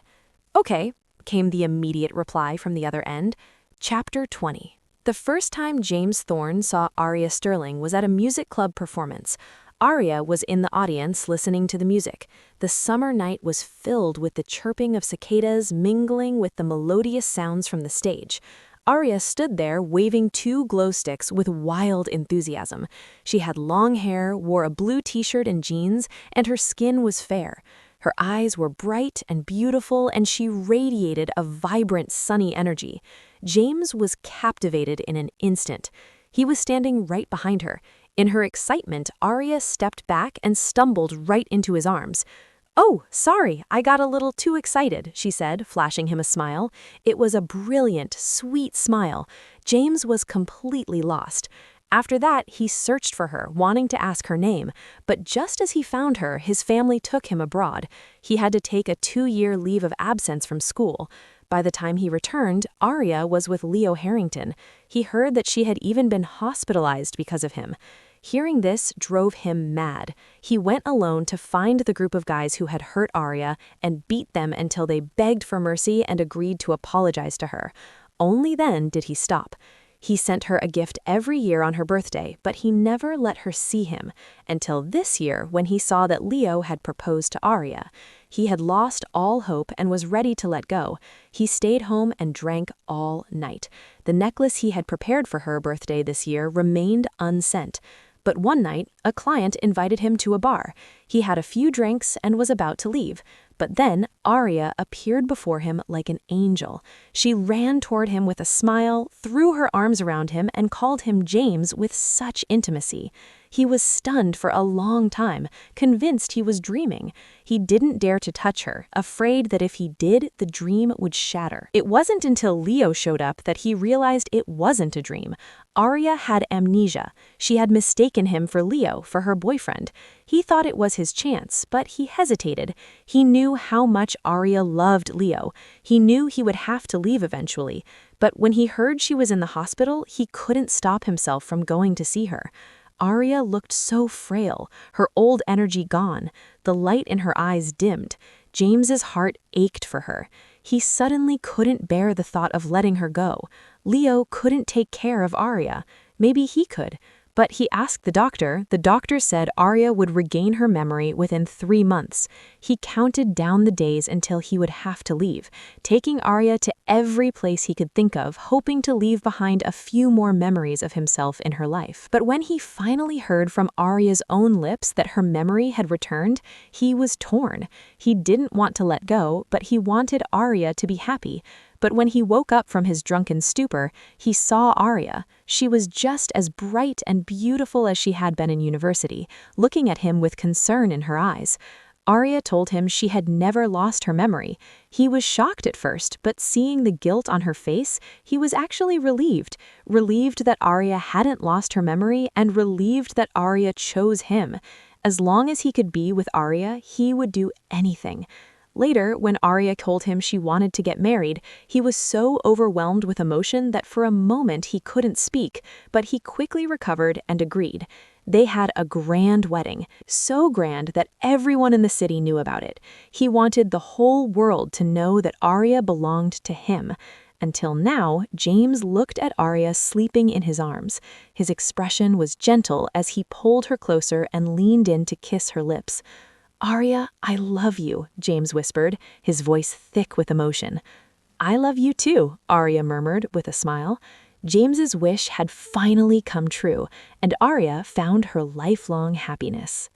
"Okay," came the immediate reply from the other end. Chapter 20. The first time James Thorne saw Aria Sterling was at a music club performance. Aria was in the audience listening to the music. The summer night was filled with the chirping of cicadas mingling with the melodious sounds from the stage. Aria stood there waving 2 glow sticks with wild enthusiasm. She had long hair, wore a blue t-shirt and jeans, and her skin was fair. Her eyes were bright and beautiful, and she radiated a vibrant, sunny energy. James was captivated in an instant. He was standing right behind her. In her excitement, Aria stepped back and stumbled right into his arms. "Oh, sorry, I got a little too excited," she said, flashing him a smile. It was a brilliant, sweet smile. James was completely lost. After that, he searched for her, wanting to ask her name, but just as he found her, his family took him abroad. He had to take a 2-year leave of absence from school. By the time he returned, Aria was with Leo Harrington. He heard that she had even been hospitalized because of him. Hearing this drove him mad. He went alone to find the group of guys who had hurt Aria and beat them until they begged for mercy and agreed to apologize to her. Only then did he stop. He sent her a gift every year on her birthday, but he never let her see him, until this year when he saw that Leo had proposed to Aria. He had lost all hope and was ready to let go. He stayed home and drank all night. The necklace he had prepared for her birthday this year remained unsent. But one night, a client invited him to a bar. He had a few drinks and was about to leave. But then Aria appeared before him like an angel. She ran toward him with a smile, threw her arms around him, and called him James with such intimacy. He was stunned for a long time, convinced he was dreaming. He didn't dare to touch her, afraid that if he did, the dream would shatter. It wasn't until Leo showed up that he realized it wasn't a dream. Aria had amnesia. She had mistaken him for Leo, for her boyfriend. He thought it was his chance, but he hesitated. He knew how much Aria loved Leo. He knew he would have to leave eventually. But when he heard she was in the hospital, he couldn't stop himself from going to see her. Aria looked so frail, her old energy gone. The light in her eyes dimmed. James's heart ached for her. He suddenly couldn't bear the thought of letting her go. Leo couldn't take care of Aria. Maybe he could. But he asked the doctor. The doctor said Aria would regain her memory within 3 months. He counted down the days until he would have to leave, taking Aria to every place he could think of, hoping to leave behind a few more memories of himself in her life. But when he finally heard from Aria's own lips that her memory had returned, he was torn. He didn't want to let go, but he wanted Aria to be happy. But when he woke up from his drunken stupor, he saw Aria. She was just as bright and beautiful as she had been in university, looking at him with concern in her eyes. Aria told him she had never lost her memory. He was shocked at first, but seeing the guilt on her face, he was actually relieved. Relieved that Aria hadn't lost her memory and relieved that Aria chose him. As long as he could be with Aria, he would do anything. Later, when Aria told him she wanted to get married, he was so overwhelmed with emotion that for a moment he couldn't speak, but he quickly recovered and agreed. They had a grand wedding, so grand that everyone in the city knew about it. He wanted the whole world to know that Aria belonged to him. Until now, James looked at Aria sleeping in his arms. His expression was gentle as he pulled her closer and leaned in to kiss her lips. "Aria, I love you," James whispered, his voice thick with emotion. "I love you too," Aria murmured with a smile. James's wish had finally come true, and Aria found her lifelong happiness.